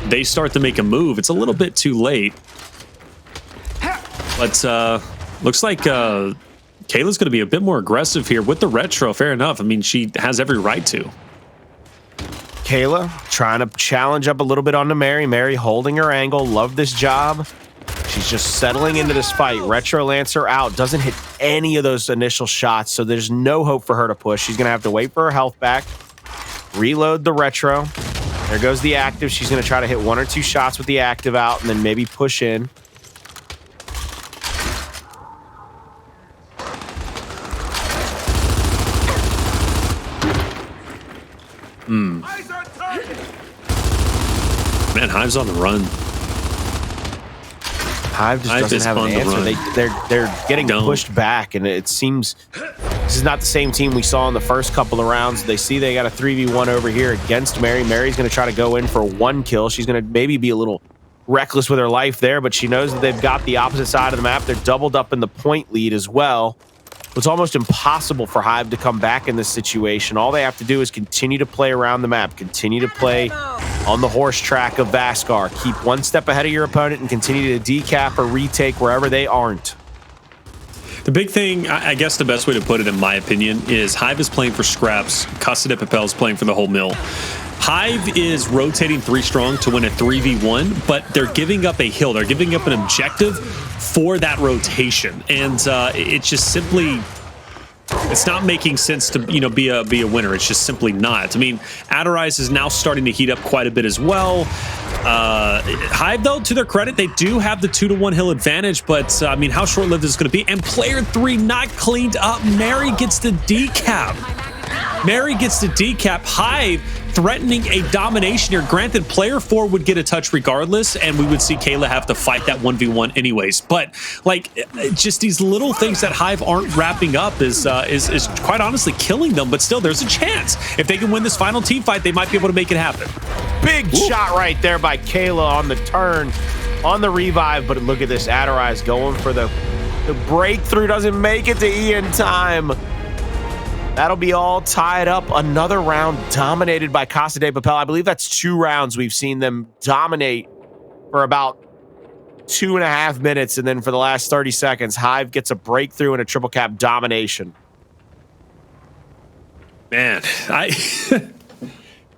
they start to make a move, it's a little bit too late. But looks like Kayla's going to be a bit more aggressive here with the retro. Fair enough. I mean, she has every right to. Kayla trying to challenge up a little bit onto Mary. Mary holding her angle. Love this job. She's just settling into this fight. Retro Lancer out. Doesn't hit any of those initial shots, so there's no hope for her to push. She's going to have to wait for her health back. Reload the retro. There goes the active. She's going to try to hit 1 or 2 shots with the active out and then maybe push in. Man, Hive's on the run. Hive just doesn't have an answer. They're getting pushed back, and it seems this is not the same team we saw in the first couple of rounds. They see they got a 3v1 over here against Mary. Mary's going to try to go in for 1 kill. She's going to maybe be a little reckless with her life there, but she knows that they've got the opposite side of the map. They're doubled up in the point lead as well. It's almost impossible for Hive to come back in this situation. All they have to do is continue to play around the map, continue to play on the horse track of Vascar. Keep 1 step ahead of your opponent and continue to decap or retake wherever they aren't. The big thing, I guess the best way to put it, in my opinion, is Hive is playing for scraps. Casa De Papel is playing for the whole mill. Hive is rotating 3 strong to win a 3v1, but they're giving up a hill. They're giving up an objective for that rotation. And it's just simply... it's not making sense to, you know, be a winner. It's just simply not. I mean, Adorize is now starting to heat up quite a bit as well. Hive, though, to their credit, they do have the 2-to-1 hill advantage, but I mean, how short-lived is it going to be? And player 3 not cleaned up. Mary gets the decap. Mary gets the decap. Hive threatening a domination here. Granted, player 4 would get a touch regardless, and we would see Kayla have to fight that 1v1 anyways. But like, just these little things that Hive aren't wrapping up is quite honestly killing them. But still, there's a chance. If they can win this final team fight, they might be able to make it happen. Big shot right there by Kayla on the turn, on the revive. But look at this, Adorize going for the breakthrough. Doesn't make it to E in time. That'll be all tied up. Another round dominated by Casa De Papel. I believe that's 2 rounds we've seen them dominate for about 2.5 minutes. And then for the last 30 seconds, Hive gets a breakthrough and a triple cap domination. Man,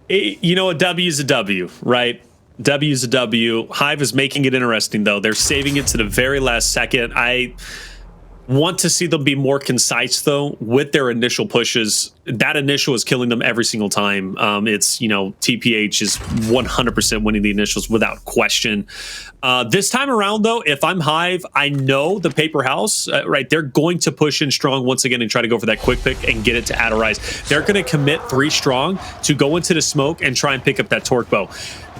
you know, a W is a W, right? W is a W. Hive is making it interesting, though. They're saving it to the very last second. I want to see them be more concise, though, with their initial pushes. That initial is killing them every single time. It's, you know, TPH is 100% winning the initials without question. This time around, though, if I'm Hive, I know the paper house, right? They're going to push in strong once again and try to go for that quick pick and get it to Adorize. They're going to commit 3 strong to go into the smoke and try and pick up that torque bow.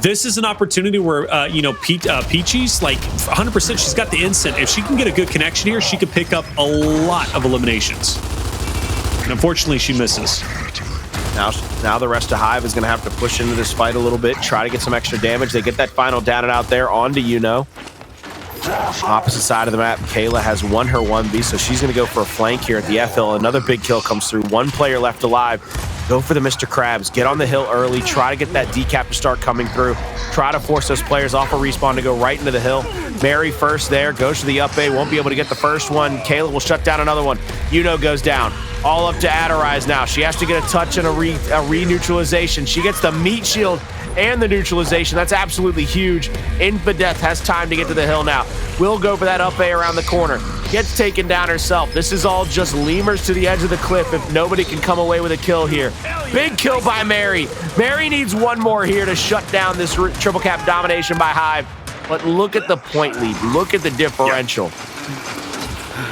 This is an opportunity where, you know, Peachiez, like 100%, she's got the instant. If she can get a good connection here, she could pick up a lot of eliminations. And unfortunately, she misses. Now the rest of Hive is going to have to push into this fight a little bit, try to get some extra damage. They get that final down and out there onto Yuno. Opposite side of the map, Kayla has won her 1v, so she's going to go for a flank here at the F hill. Another big kill comes through. 1 player left alive. Go for the Mr. Krabs. Get on the hill early. Try to get that decap to start coming through. Try to force those players off a respawn to go right into the hill. Mary first there. Goes to the up A. Won't be able to get the first one. Kayla will shut down another one. Yuno goes down. All up to Adorize now. She has to get a touch and a re-neutralization. She gets the meat shield and the neutralization. That's absolutely huge. Infadeth has time to get to the hill now. Will go for that up A around the corner. Gets taken down herself. This is all just lemurs to the edge of the cliff if nobody can come away with a kill here. Big kill by Mary. Mary needs 1 more here to shut down this triple cap domination by Hive. But look at the point lead. Look at the differential.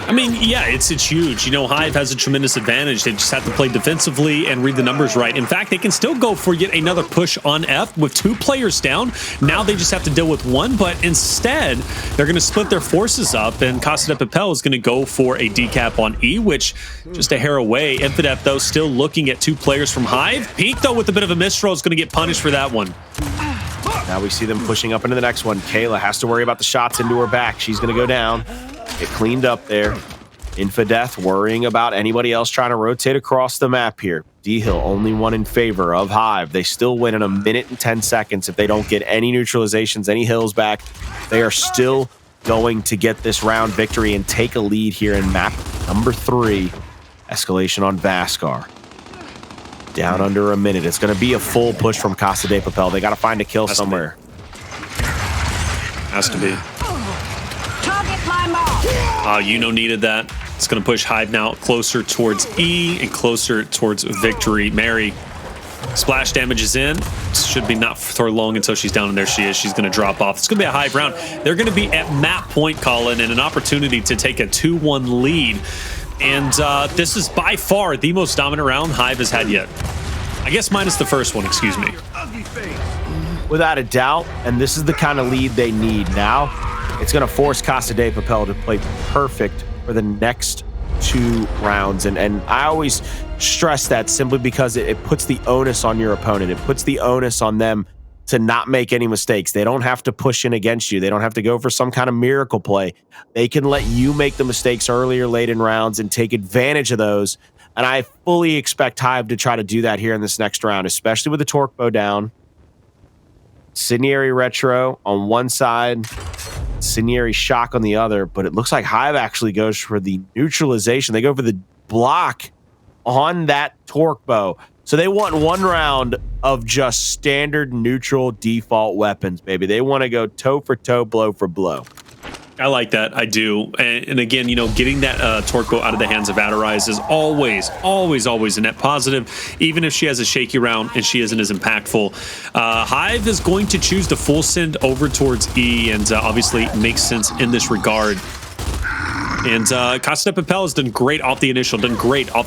I mean, yeah, it's huge. You know, Hive has a tremendous advantage. They just have to play defensively and read the numbers right. In fact, they can still go for yet another push on F with 2 players down. Now they just have to deal with 1, but instead, they're going to split their forces up, and Casa De Papel is going to go for a decap on E, which just a hair away. Infadeth, though, still looking at 2 players from Hive. Peak, though, with a bit of a misthrow, is going to get punished for that one. Now we see them pushing up into the next one. Kayla has to worry about the shots into her back. She's going to go down. Get cleaned up there. Infadeth worrying about anybody else trying to rotate across the map here. D-Hill only 1 in favor of Hive. They still win in 1 minute and 10 seconds if they don't get any neutralizations, any hills back. They are still going to get this round victory and take a lead here in map number 3. Escalation on Vascar. Down under 1 minute. It's going to be a full push from Casa De Papel. They got to find a kill somewhere. Has to be. Yuno needed that. It's going to push Hive now closer towards E and closer towards victory. Mary, splash damage is in. Should be not for long until she's down, and there she is. She's going to drop off. It's going to be a Hive round. They're going to be at map point, Colin, and an opportunity to take a 2-1 lead. And this is by far the most dominant round Hive has had yet. I guess minus the first one, excuse me. Without a doubt, and this is the kind of lead they need now. It's going to force Casa De Papel to play perfect for the next 2 rounds. And I always stress that simply because it puts the onus on your opponent. It puts the onus on them to not make any mistakes. They don't have to push in against you. They don't have to go for some kind of miracle play. They can let you make the mistakes early or late in rounds and take advantage of those. And I fully expect Hive to try to do that here in this next round, especially with the torque bow down. Sydney Area Retro on one side. Incendiary shock on the other, but it looks like Hive actually goes for the neutralization. They go for the block on that torque bow. So they want one round of just standard neutral default weapons, baby. They want to go toe for toe, blow for blow. I like that. I do. And again, getting that torque bow out of the hands of Adorize is always a net positive, even if she has a shaky round and she isn't as impactful. Hive is going to choose the full send over towards E, and obviously makes sense in this regard. And Casa De Papel has done great off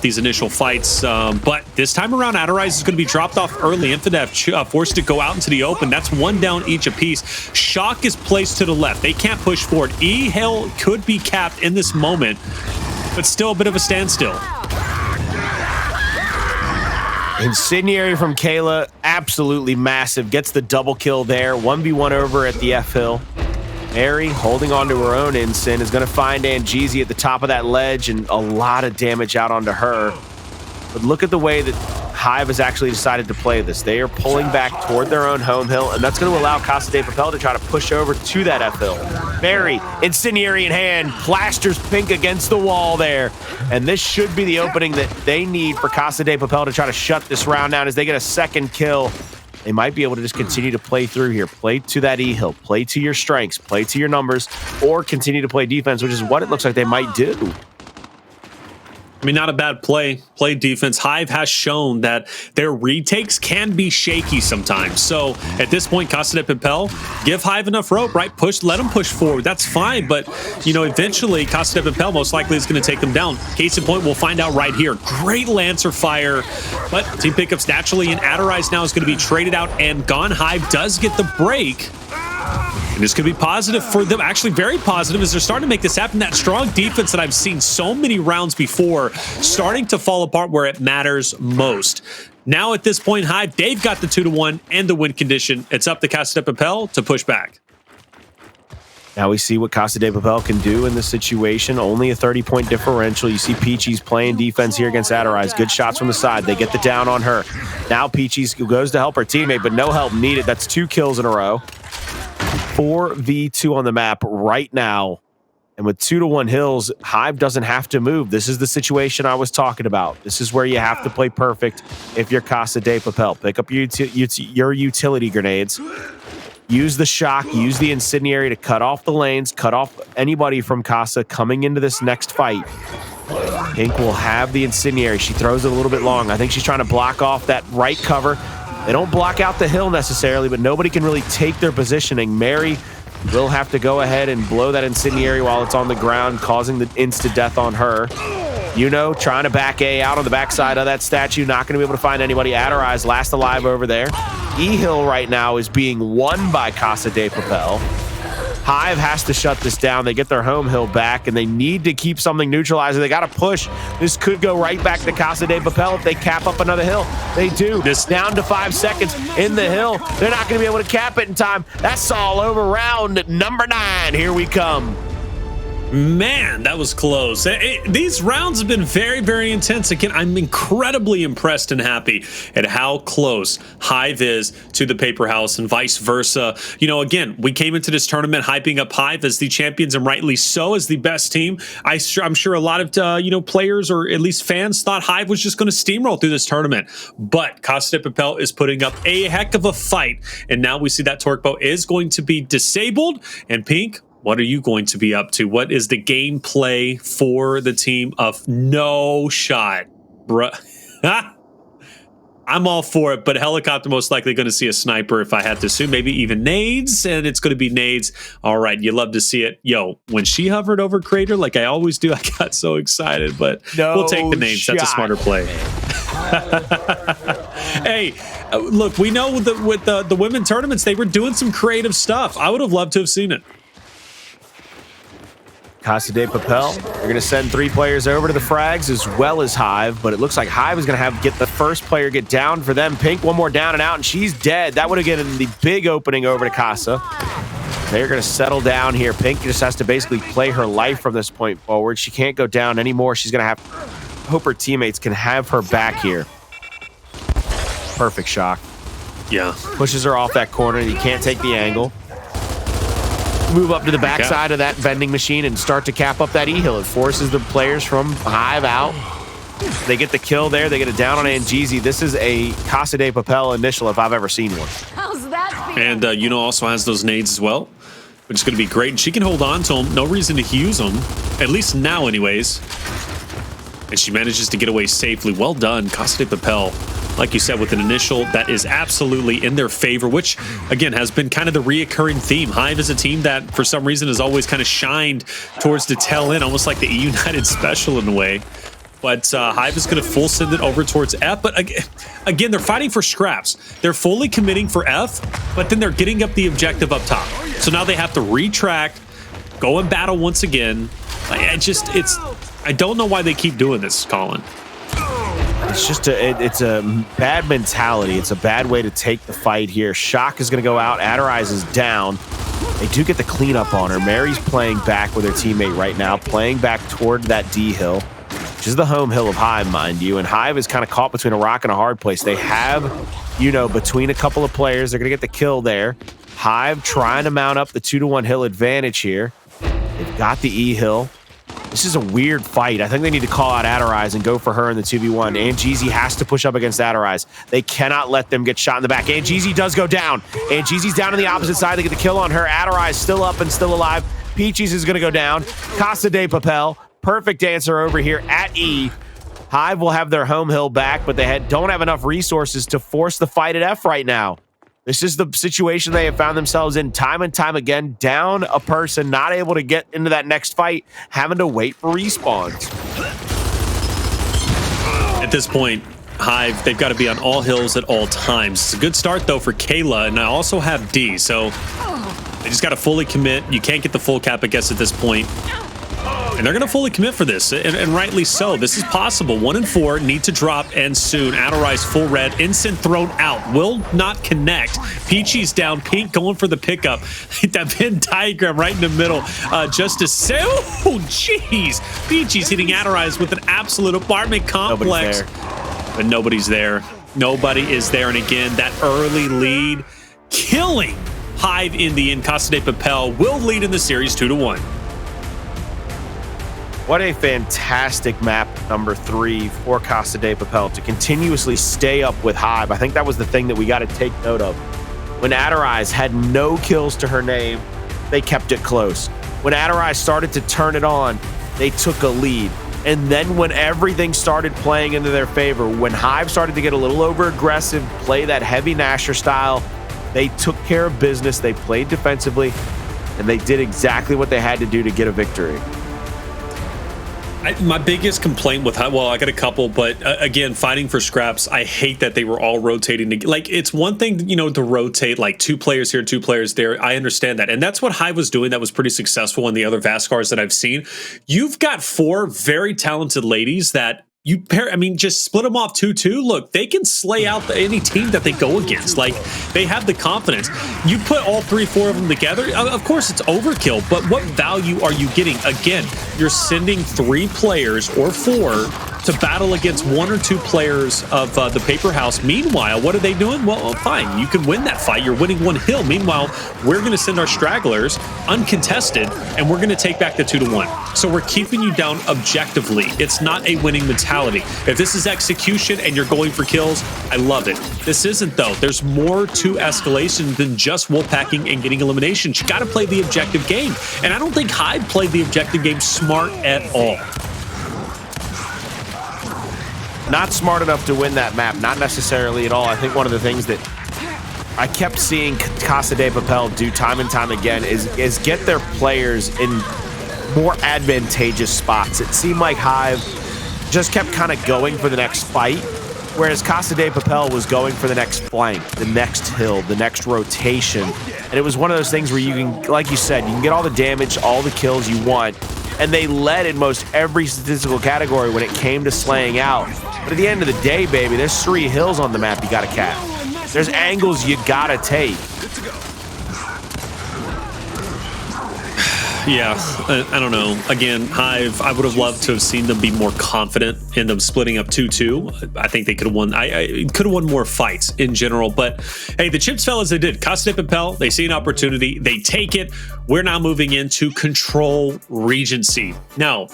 these initial fights. But this time around, Adorize is going to be dropped off early. Infadeth forced to go out into the open. That's one down each apiece. Shock is placed to the left. They can't push forward. E-Hill could be capped in this moment, but still a bit of a standstill. Incendiary from Kayla, absolutely massive. Gets the double kill there. 1v1 over at the F-Hill. Mary, holding on to her own Incin, is going to find Angeezy at the top of that ledge, and a lot of damage out onto her. But look at the way that Hive has actually decided to play this. They are pulling back toward their own home hill, and that's going to allow Casa De Papel to try to push over to that F-Hill. Mary, Incendiary in hand, plasters Pink against the wall there. And this should be the opening that they need for Casa De Papel to try to shut this round down as they get a second kill. They might be able to just continue to play through here. Play to that E-Hill. Play to your strengths. Play to your numbers. Or continue to play defense, which is what it looks like they might do. I mean, not a bad play. Play defense. Hive has shown that their retakes can be shaky sometimes. So at this point, Casa De Papel, give Hive enough rope, right? Let them push forward. That's fine. But, eventually, Casa De Papel most likely is going to take them down. Case in point, we'll find out right here. Great Lancer fire. But team pickups naturally, and Adorize now is going to be traded out and gone. Hive does get the break. And this could be positive for them, actually very positive, as they're starting to make this happen. That strong defense that I've seen so many rounds before starting to fall apart where it matters most. Now at this point, Hive, they've got the 2-1 and the win condition. It's up to Casa De Papel to push back. Now we see what Casa De Papel can do in this situation. Only a 30-point differential. You see Peachiez playing defense here against Adorize. Good shots from the side. They get the down on her. Now Peachiez goes to help her teammate, but no help needed. That's 2 kills in a row. 4v2 on the map right now. And with 2-1 hills, Hive doesn't have to move. This is the situation I was talking about. This is where you have to play perfect if you're Casa De Papel. Pick up your utility grenades. Use the shock, use the incendiary to cut off the lanes, cut off anybody from Casa coming into this next fight. Pink will have the incendiary. She throws it a little bit long. I think she's trying to block off that right cover. They don't block out the hill necessarily, but nobody can really take their positioning. Mary will have to go ahead and blow that incendiary while it's on the ground, causing the insta-death on her. Yuno trying to back A out on the backside of that statue. Not going to be able to find anybody. Adorize last alive over there. E-Hill right now is being won by Casa De Papel. Hive has to shut this down. They get their home hill back, and they need to keep something neutralizing. They got to push. This could go right back to Casa De Papel if they cap up another hill. They do. This down to 5 seconds in the hill. They're not going to be able to cap it in time. That's all over round number 9. Here we come. Man, that was close. These rounds have been very, very intense. Again, I'm incredibly impressed and happy at how close Hive is to the paper house and vice versa. Again, we came into this tournament hyping up Hive as the champions, and rightly so, as the best team. I'm sure a lot of players, or at least fans, thought Hive was just going to steamroll through this tournament. But Casa De Papel is putting up a heck of a fight, and now we see that torque bow is going to be disabled. And Pink, what are you going to be up to? What is the gameplay for the team of No Shot? Bruh. I'm all for it, but Helicopter most likely going to see a sniper if I had to assume. Maybe even nades, and it's going to be nades. All right, you love to see it. Yo, when she hovered over Crater, like I always do, I got so excited, but we'll take the nades. That's a smarter play. Hey, look, we know with the women tournaments, they were doing some creative stuff. I would have loved to have seen it. Casa De Papel, they're going to send 3 players over to the frags as well as Hive, but it looks like Hive is going to get the first player get down for them. Pink, one more down and out, and she's dead. That would have given the big opening over to Casa. They're going to settle down here. Pink just has to basically play her life from this point forward. She can't go down anymore. She's going to hope her teammates can have her back here. Perfect shock. Yeah. Pushes her off that corner. You can't take the angle. move up to the backside of that vending machine and start to cap up that E-Hill. It forces the players from Hive out. They get the kill there. They get it down on Angeezy. This is a Casa De Papel initial if I've ever seen one. How's that feel? And Yuno also has those nades as well, which is going to be great. And she can hold on to them. No reason to use them, at least now anyways. And she manages to get away safely. Well done, Casa De Papel. Like you said, with an initial that is absolutely in their favor, which, again, has been kind of the reoccurring theme. Hive is a team that, for some reason, has always kind of shined towards the tail end, almost like the E-United special in a way. But Hive is going to full send it over towards F. But again, they're fighting for scraps. They're fully committing for F, but then they're getting up the objective up top. So now they have to retract, go and battle once again. I don't know why they keep doing this, Colin. It's just it's a bad mentality. It's a bad way to take the fight here. Shock is going to go out. Adorize is down. They do get the cleanup on her. Mary's playing back with her teammate right now, playing back toward that D hill, which is the home hill of Hive, mind you. And Hive is kind of caught between a rock and a hard place. They have, between a couple of players. They're going to get the kill there. Hive trying to mount up the 2-to-1 hill advantage here. They've got the E hill. This is a weird fight. I think they need to call out Adorize and go for her in the 2v1. Angeezy has to push up against Adorize. They cannot let them get shot in the back. Angeezy does go down. Angeezy's down on the opposite side. They get the kill on her. Adorize still up and still alive. Peachiez is going to go down. Casa De Papel, perfect answer over here at E. Hive will have their home hill back, but they don't have enough resources to force the fight at F right now. This is the situation they have found themselves in time and time again. Down a person, not able to get into that next fight, having to wait for respawns. At this point, Hive, they've got to be on all hills at all times. It's a good start, though, for Kayla, and I also have D, so they just got to fully commit. You can't get the full cap, I guess, at this point. And they're going to fully commit for this, and rightly so. This is possible. 1 and 4 need to drop, and soon. Adorize full red. Instant thrown out. Will not connect. Peachiez down. Pink going for the pickup. That Venn diagram right in the middle. Just to say, oh, jeez. Peachiez hitting Adorize with an absolute apartment complex. But nobody's there. Nobody is there. And again, that early lead killing Hive in the end. Casa De Papel will lead in the series 2-1. What a fantastic map, number 3 for Casa De Papel, to continuously stay up with Hive. I think that was the thing that we got to take note of. When Adorize had no kills to her name, they kept it close. When Adorize started to turn it on, they took a lead. And then when everything started playing into their favor, when Hive started to get a little over-aggressive, play that heavy Nasher style, they took care of business, they played defensively, and they did exactly what they had to do to get a victory. My biggest complaint with Hive, well, I got a couple, but again, fighting for scraps, I hate that they were all rotating. Like, it's one thing, to rotate like 2 players here, 2 players there. I understand that. And that's what Hive was doing that was pretty successful in the other Vascars that I've seen. You've got 4 very talented ladies that you pair, just split them off 2-2. Look, they can slay out any team that they go against. Like, they have the confidence. You put all 3, 4 of them together, of course it's overkill, but what value are you getting? Again, you're sending 3 players or 4 to battle against 1 or 2 players of the paper house. Meanwhile, what are they doing? Well, fine, you can win that fight. You're winning 1 hill. Meanwhile, we're going to send our stragglers uncontested, and we're going to take back the 2-1. So we're keeping you down objectively. It's not a winning mentality. If this is execution and you're going for kills, I love it. This isn't, though. There's more to Escalation than just wolfpacking and getting eliminations. You got to play the objective game. And I don't think Hive played the objective game smart at all. Not smart enough to win that map, not necessarily at all. I think one of the things that I kept seeing Casa De Papel do time and time again is get their players in more advantageous spots. It seemed like Hive just kept kind of going for the next fight, whereas Casa De Papel was going for the next flank, the next hill, the next rotation. And it was one of those things where you can, like you said, you can get all the damage, all the kills you want, and they led in most every statistical category when it came to slaying out. But at the end of the day, baby, there's 3 hills on the map you got to cap. There's angles you got to take. Yeah, I don't know. Again, Hive, I would have loved to have seen them be more confident in them splitting up 2-2. I think they could have won. I could have won more fights in general. But hey, the chips fell as they did. Casa De Papel, they see an opportunity. They take it. We're now moving into Control Regency. Now,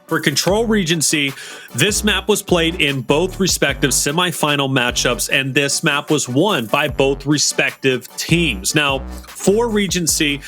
for Control Regency, this map was played in both respective semifinal matchups, and this map was won by both respective teams. Now, for Regency,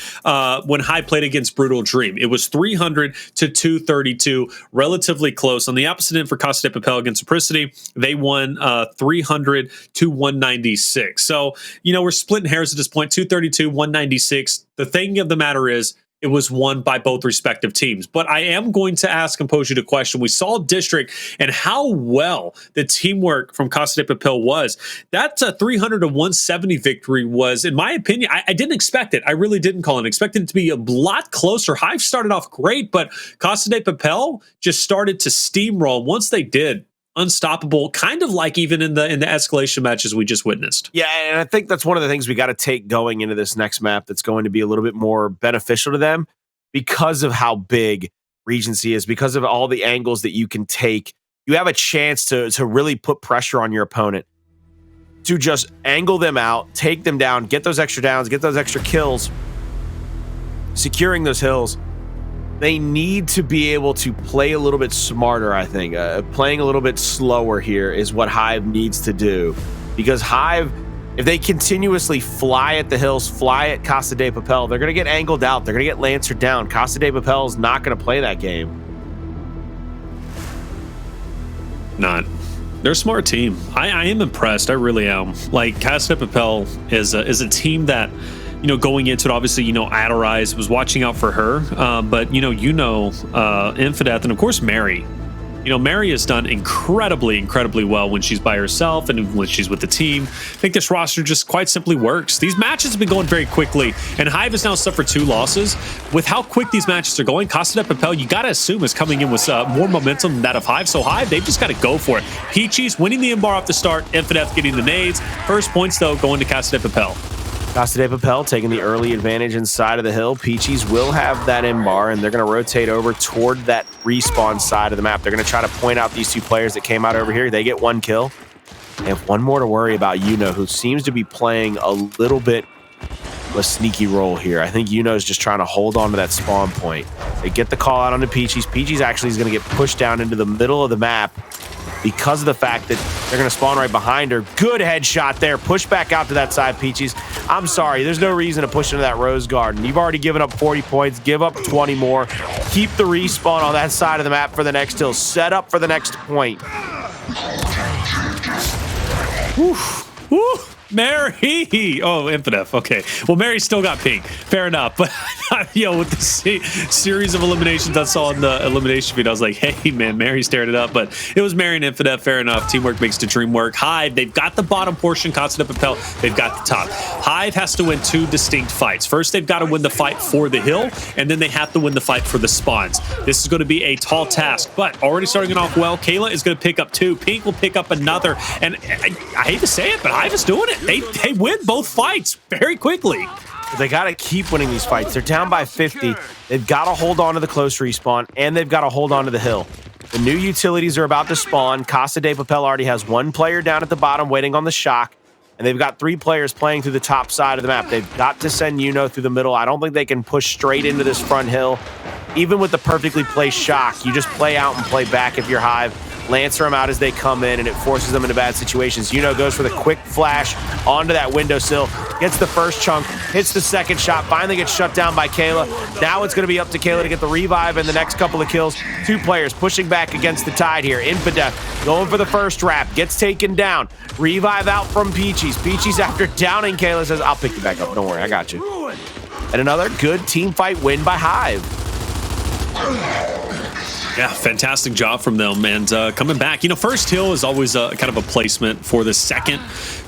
when Hive played against Brutal Dream, it was 300 to 232, relatively close. On the opposite end for Casa De Papel against Mxritere, they won 300 to 196. So, we're splitting hairs at this point, 232, 196. The thing of the matter is, it was won by both respective teams. But I am going to ask and pose you the question. We saw District and how well the teamwork from Casa De Papel was. That 300 to 170 victory was, in my opinion, I didn't expect it. I really didn't call it. I expected it to be a lot closer. Hive started off great, but Casa De Papel just started to steamroll. Once they did, unstoppable, kind of like even in the escalation matches we just witnessed. Yeah, and I think that's one of the things we got to take going into this next map that's going to be a little bit more beneficial to them because of how big Regency is, because of all the angles that you can take. You have a chance to really put pressure on your opponent to just angle them out, take them down, get those extra downs, get those extra kills, securing those hills. They need to be able to play a little bit smarter, I think. Playing a little bit slower here is what Hive needs to do. Because Hive, if they continuously fly at the hills, fly at Casa De Papel, they're going to get angled out. They're going to get Lancer down. Casa De Papel is not going to play that game. Not. They're a smart team. I am impressed. I really am. Like, Casa De Papel is a team that, going into it, obviously, Adorize was watching out for her. But, Yuno, Infadeth, and of course, Mary. Mary has done incredibly well when she's by herself and when she's with the team. I think this roster just quite simply works. These matches have been going very quickly, and Hive has now suffered 2 losses. With how quick these matches are going, Casa De Papel, you got to assume, is coming in with more momentum than that of Hive. So Hive, they've just got to go for it. Peachiez winning the M-bar off the start. Infadeth getting the nades. First points, though, going to Casa De Papel. Casa De Papel taking the early advantage inside of the hill. Peachiez will have that M-bar, and they're going to rotate over toward that respawn side of the map. They're going to try to point out these 2 players that came out over here. They get 1 kill. They have 1 more to worry about Yuno, who seems to be playing a little bit of a sneaky role here. I think Yuno's just trying to hold on to that spawn point. They get the call out onto Peachiez. Peachiez actually is going to get pushed down into the middle of the map because of the fact that they're going to spawn right behind her. Good headshot there. Push back out to that side, Peachiez. I'm sorry. There's no reason to push into that Rose Garden. You've already given up 40 points. Give up 20 more. Keep the respawn on that side of the map for the next hill. Set up for the next point. Woo. Woo. Mary. Oh, Infadeth. Okay. Well, Mary still got pink. Fair enough. But, with the series of eliminations I saw in the elimination feed, I was like, hey, man, Mary stared it up. But it was Mary and Infadeth. Fair enough. Teamwork makes the dream work. Hive, they've got the bottom portion. Casa De Papel, they've got the top. Hive has to win 2 distinct fights. First, they've got to win the fight for the hill, and then they have to win the fight for the spawns. This is going to be a tall task, but already starting it off well. Kayla is going to pick up 2. Pink will pick up another. And I hate to say it, but Hive is doing it. They win both fights very quickly. They got to keep winning these fights. They're down by 50. They've got to hold on to the close respawn, and they've got to hold on to the hill. The new utilities are about to spawn. Casa De Papel already has 1 player down at the bottom waiting on the shock, and they've got 3 players playing through the top side of the map. They've got to send Yuno through the middle. I don't think they can push straight into this front hill. Even with the perfectly placed shock, you just play out and play back if you're Hive. Lancer them out as they come in, and it forces them into bad situations. Yuno goes for the quick flash onto that windowsill, gets the first chunk, hits the second shot, finally gets shut down by Kayla. Now it's going to be up to Kayla to get the revive and the next couple of kills. 2 players pushing back against the tide here. Infadeth going for the first wrap, gets taken down. Revive out from Peachiez. Peachiez, after downing Kayla, says, I'll pick you back up. Don't worry, I got you. And another good team fight win by Hive. Yeah, fantastic job from them. And coming back, you know, first hill is always kind of a placement for the second.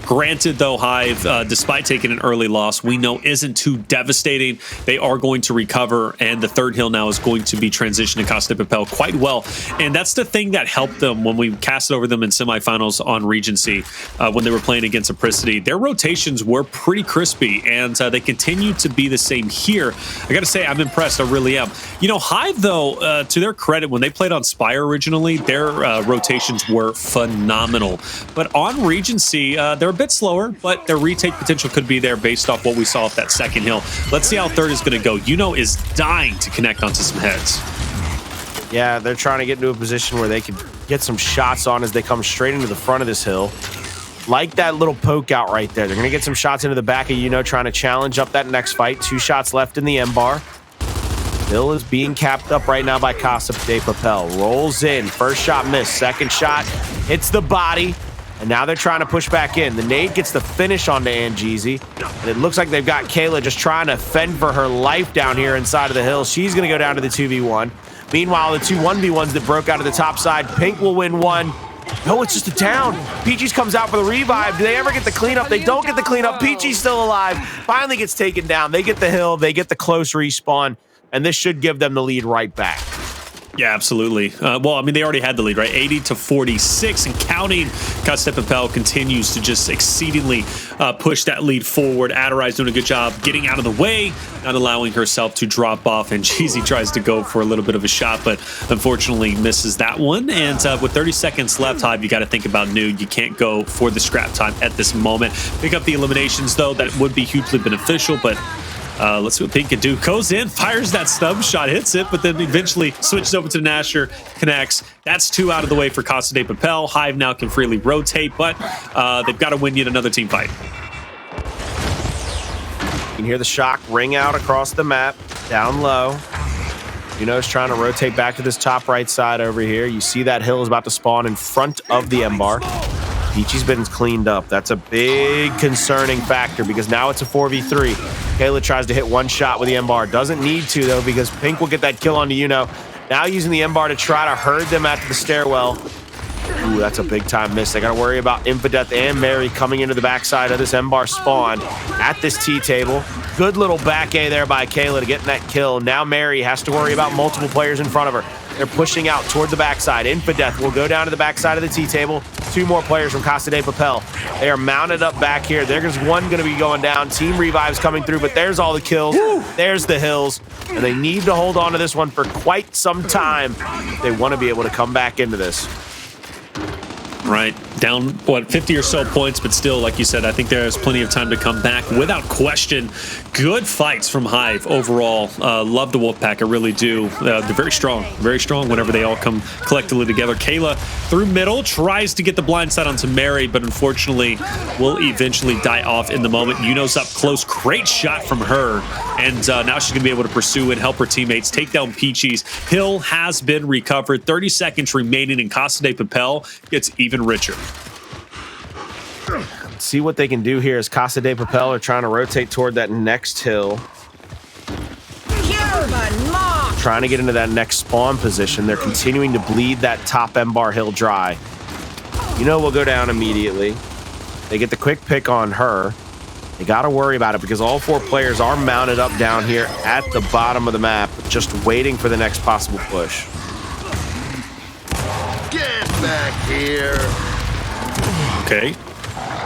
Granted, though, Hive, despite taking an early loss, we know isn't too devastating. They are going to recover, and the third hill now is going to be transitioned to Casa De Papel quite well. And that's the thing that helped them when we cast over them in semifinals on Regency when they were playing against Apricity. Their rotations were pretty crispy, and they continue to be the same here. I got to say, I'm impressed. I really am. You know, Hive, though, to their credit, when they played on Spire originally, their rotations were phenomenal. But on Regency, they're a bit slower, but their retake potential could be there based off what we saw off that second hill. Let's see how third is going to go. Yuno is dying to connect onto some heads. Yeah, they're trying to get into a position where they can get some shots on as they come straight into the front of this hill. Like that little poke out right there. They're going to get some shots into the back of Yuno, trying to challenge up that next fight. 2 shots left in the M bar. Hill is being capped up right now by Casa De Papel. Rolls in. First shot missed. Second shot hits the body. And now they're trying to push back in. The nade gets the finish onto Angeezy. And it looks like they've got Kayla just trying to fend for her life down here inside of the hill. She's going to go down to the 2v1. Meanwhile, the 2 1v1s that broke out of the top side, Pink will win one. No, it's just a down. Peachiez comes out for the revive. Do they ever get the cleanup? They don't get the cleanup. Peachiez still alive. Finally gets taken down. They get the hill. They get the close respawn. And this should give them the lead right back. Yeah, absolutely. Well, I mean, they already had the lead, right? 80-46, and counting. Casa De Papel continues to just exceedingly push that lead forward. Adorize doing a good job getting out of the way, not allowing herself to drop off. And Angeezy tries to go for a little bit of a shot, but unfortunately misses that one. And with 30 seconds left, Hive, you got to think about Nude. You can't go for the scrap time at this moment. Pick up the eliminations, though. That would be hugely beneficial, but let's see what Pink can do. Goes in, fires that stub shot, hits it, but then eventually switches over to Nasher, connects. That's 2 out of the way for Casa De Papel. Hive now can freely rotate, but they've got to win yet another team fight. You can hear the shock ring out across the map, down low. Yuno's trying to rotate back to this top right side over here. You see that hill is about to spawn in front of the M bar. Peachiez been cleaned up. That's a big concerning factor because now it's a 4v3. Kayla tries to hit 1 shot with the M bar. Doesn't need to, though, because Pink will get that kill onto Yuno. Now using the M bar to try to herd them out to the stairwell. Ooh, that's a big time miss. They got to worry about Infadeth and Mary coming into the backside of this M bar spawn at this T table. Good little back A there by Kayla to get that kill. Now Mary has to worry about multiple players in front of her. They're pushing out toward the backside. Infadeth will go down to the backside of the T-table. 2 more players from Casa De Papel. They are mounted up back here. There's one going to be going down. Team revives coming through, but there's all the kills. Woo! There's the hills. And they need to hold on to this one for quite some time. They want to be able to come back into this. Right. Down, what, 50 or so points, but still, like you said, I think there's plenty of time to come back without question. Good fights from Hive overall. Love the Wolfpack, I really do. They're very strong whenever they all come collectively together. Kayla through middle, tries to get the blind side onto Mary, but unfortunately will eventually die off in the moment. Yuno's up close. Great shot from her. And now she's going to be able to pursue and help her teammates take down Peachiez. Hill has been recovered. 30 seconds remaining, and Casa De Papel gets even richer. See what they can do here as Casa De Papel are trying to rotate toward that next hill. Trying to get into that next spawn position. They're continuing to bleed that top M bar hill dry. Yuno will go down immediately. They get the quick pick on her. They got to worry about it because all 4 players are mounted up down here at the bottom of the map, just waiting for the next possible push. Get back here. Okay.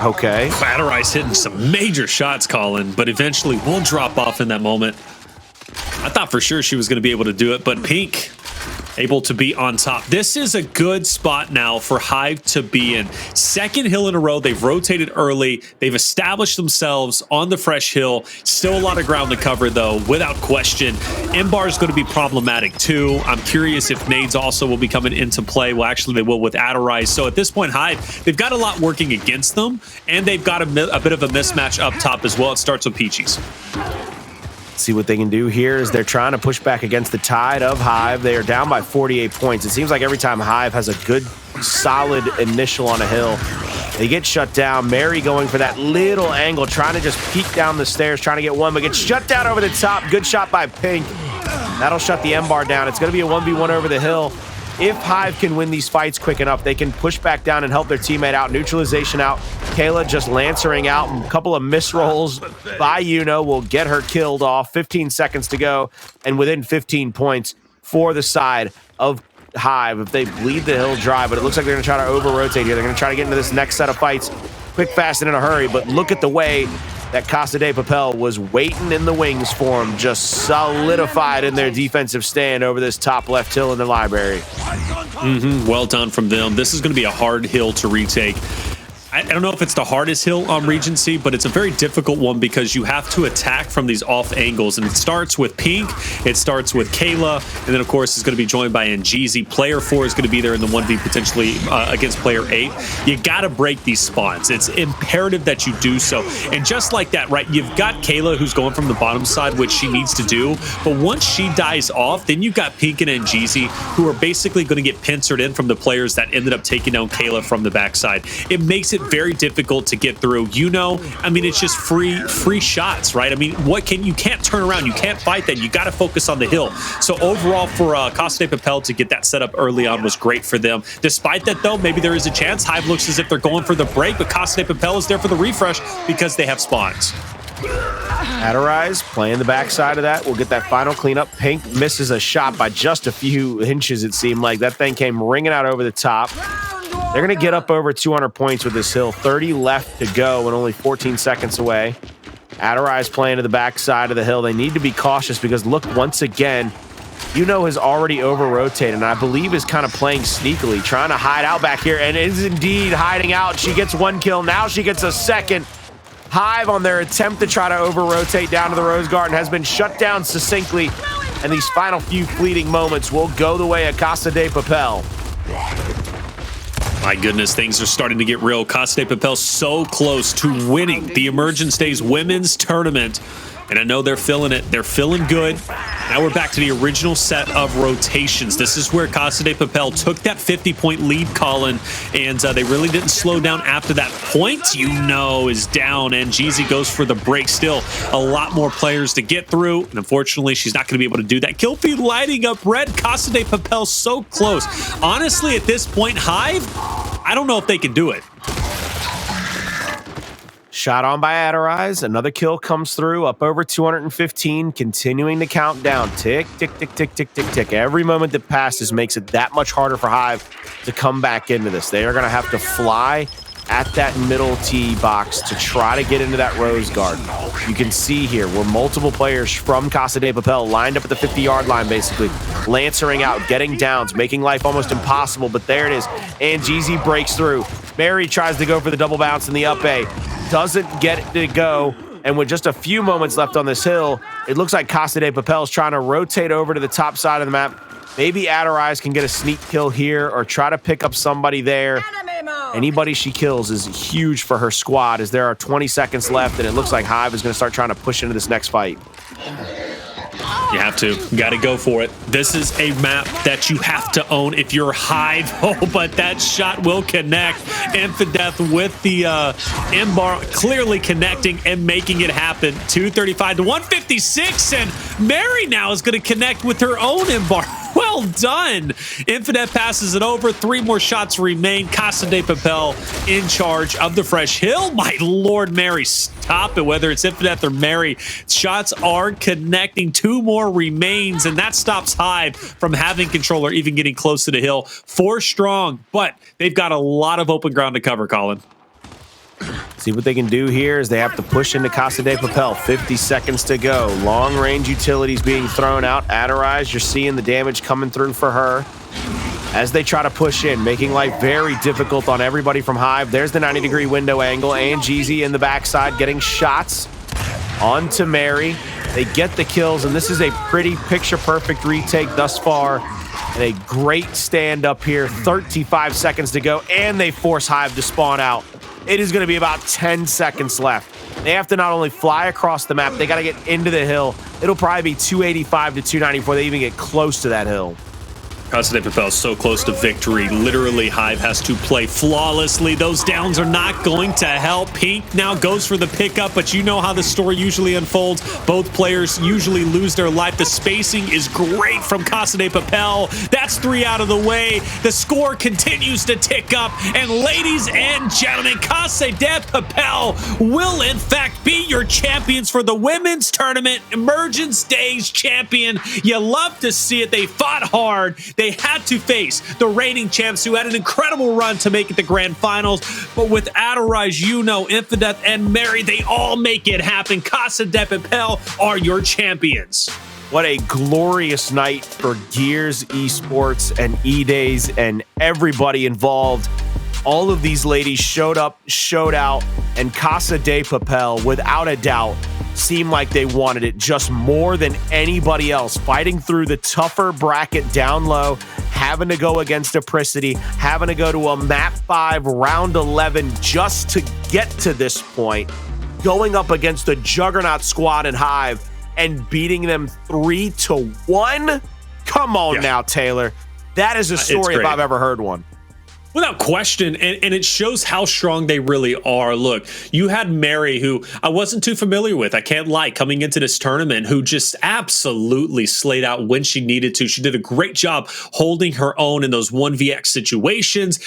Okay. Adorize hitting some major shots, Colin, but eventually will drop off in that moment. I thought for sure she was going to be able to do it, but Pink able to be on top. This is a good spot now for Hive to be in. Second hill in a row. They've rotated early. They've established themselves on the fresh hill. Still a lot of ground to cover, though, without question. M-bar is going to be problematic, too. I'm curious if nades also will be coming into play. Well, actually, they will with Adorize. So at this point, Hive, they've got a lot working against them, and they've got a bit of a mismatch up top as well. It starts with Peachiez. See what they can do here is they're trying to push back against the tide of Hive. They are down by 48 points. It seems like every time Hive has a good, solid initial on a hill, they get shut down. Mary going for that little angle, trying to just peek down the stairs, trying to get one, but gets shut down over the top. Good shot by Pink. That'll shut the M-bar down. It's going to be a 1v1 over the hill. If Hive can win these fights quick enough, they can push back down and help their teammate out. Neutralization out. Kayla just lancering out. A couple of misrolls by Yuno will get her killed off. 15 seconds to go. And within 15 points for the side of Hive if they bleed the hill dry. But it looks like they're going to try to over-rotate here. They're going to try to get into this next set of fights quick, fast, and in a hurry. But look at the way that Casa De Papel was waiting in the wings for him, just solidified in their defensive stand over this top left hill in the library. Well done from them. This is going to be a hard hill to retake. I don't know if it's the hardest hill on Regency, but it's a very difficult one because you have to attack from these off angles. And it starts with Pink, it starts with Kayla, and then, of course, it's going to be joined by Angeezy. Player 4 is going to be there in the 1v potentially against player 8. You got to break these spawns. It's imperative that you do so. And just like that, right, you've got Kayla who's going from the bottom side, which she needs to do. But once she dies off, then you've got Pink and Angeezy who are basically going to get pincered in from the players that ended up taking down Kayla from the backside. It makes it very difficult to get through. I mean, it's just free shots, right? I mean, you can't turn around, you can't fight that. You got to focus on the hill. So overall, for Casa De Papel to get that set up early on was great for them. Despite that, though, maybe there is a chance. Hive looks as if they're going for the break, but Casa De Papel is there for the refresh because they have spawns. Adorize playing the backside of that. We'll get that final cleanup. Pink misses a shot by just a few inches, it seemed like. That thing came ringing out over the top. They're going to get up over 200 points with this hill. 30 left to go and only 14 seconds away. Adorize playing to the backside of the hill. They need to be cautious because, look, once again, Yuno has already over-rotated and I believe is kind of playing sneakily, trying to hide out back here, and is indeed hiding out. She gets one kill. Now she gets a second. Hive, on their attempt to try to over-rotate down to the Rose Garden, has been shut down succinctly, and these final few fleeting moments will go the way of Casa De Papel. My goodness, things are starting to get real. Casa De Papel so close to winning the Emergence Days Women's Tournament. And I know they're feeling it. They're feeling good. Now we're back to the original set of rotations. This is where Casa De Papel took that 50-point lead, Colin, and they really didn't slow down after that point. Yuno is down, and Angeezy goes for the break. Still, a lot more players to get through, and unfortunately, she's not going to be able to do that. Kill feed lighting up red. Casa De Papel so close. Honestly, at this point, Hive, I don't know if they can do it. Shot on by Adorize. Another kill comes through, up over 215, continuing to count down. Tick, tick, tick, tick, tick, tick, tick. Every moment that passes makes it that much harder for Hive to come back into this. They are going to have to fly at that middle tee box to try to get into that Rose Garden. You can see here where multiple players from Casa De Papel lined up at the 50-yard line, basically, lancering out, getting downs, making life almost impossible, but there it is. Angeezy breaks through. Mary tries to go for the double bounce in the up A. Doesn't get it to go, and with just a few moments left on this hill, it looks like Casa De Papel is trying to rotate over to the top side of the map. Maybe Adorize can get a sneak kill here or try to pick up somebody there. Anybody she kills is huge for her squad, as there are 20 seconds left, and it looks like Hive is going to start trying to push into this next fight. You have to. Got to go for it. This is a map that you have to own if you're Hive. Oh, but that shot will connect. Infadeth with the M-bar clearly connecting and making it happen. 235 to 156, and Mary now is going to connect with her own M-bar. Well done. Infadeth passes it over. 3 more shots remain. Casa De Papel in charge of the fresh hill. My Lord, Mary, stop it. Whether it's Infadeth or Mary, shots are connecting. 2 more remains, and that stops Hive from having control or even getting close to the hill. 4 strong, but they've got a lot of open ground to cover, Colin. See what they can do here is they have to push into Casa De Papel. 50 seconds to go. Long-range utilities being thrown out. Adorize, you're seeing the damage coming through for her as they try to push in, making life very difficult on everybody from Hive. There's the 90-degree window angle. Angeezy in the backside getting shots onto Mary. They get the kills, and this is a pretty picture-perfect retake thus far. And a great stand up here. 35 seconds to go, and they force Hive to spawn out. It is going to be about 10 seconds left. They have to not only fly across the map, they got to get into the hill. It'll probably be 285 to 290 before they even get close to that hill. Casa De Papel so close to victory. Literally, Hive has to play flawlessly. Those downs are not going to help. Pink now goes for the pickup, but you know how the story usually unfolds. Both players usually lose their life. The spacing is great from Casa De Papel. That's 3 out of the way. The score continues to tick up. And ladies and gentlemen, Casa De Papel will in fact be your champions for the women's tournament. Emergence Days champion. You love to see it. They fought hard. They had to face the reigning champs who had an incredible run to make it to grand finals. But with Adorize, Yuno, Infadeth, and Mary, they all make it happen. Casa De Papel are your champions. What a glorious night for Gears, Esports, and E-Days, and everybody involved. All of these ladies showed up, showed out, and Casa De Papel, without a doubt, seemed like they wanted it just more than anybody else, fighting through the tougher bracket down low, having to go against Mxritere, having to go to a map 5 round 11 just to get to this point, going up against the juggernaut squad in Hive and beating them 3-1. Come on now, Taylor. That is a story if I've ever heard one. Without question, and it shows how strong they really are. Look, you had Mary, who I wasn't too familiar with, I can't lie, coming into this tournament, who just absolutely slayed out when she needed to. She did a great job holding her own in those 1vx situations.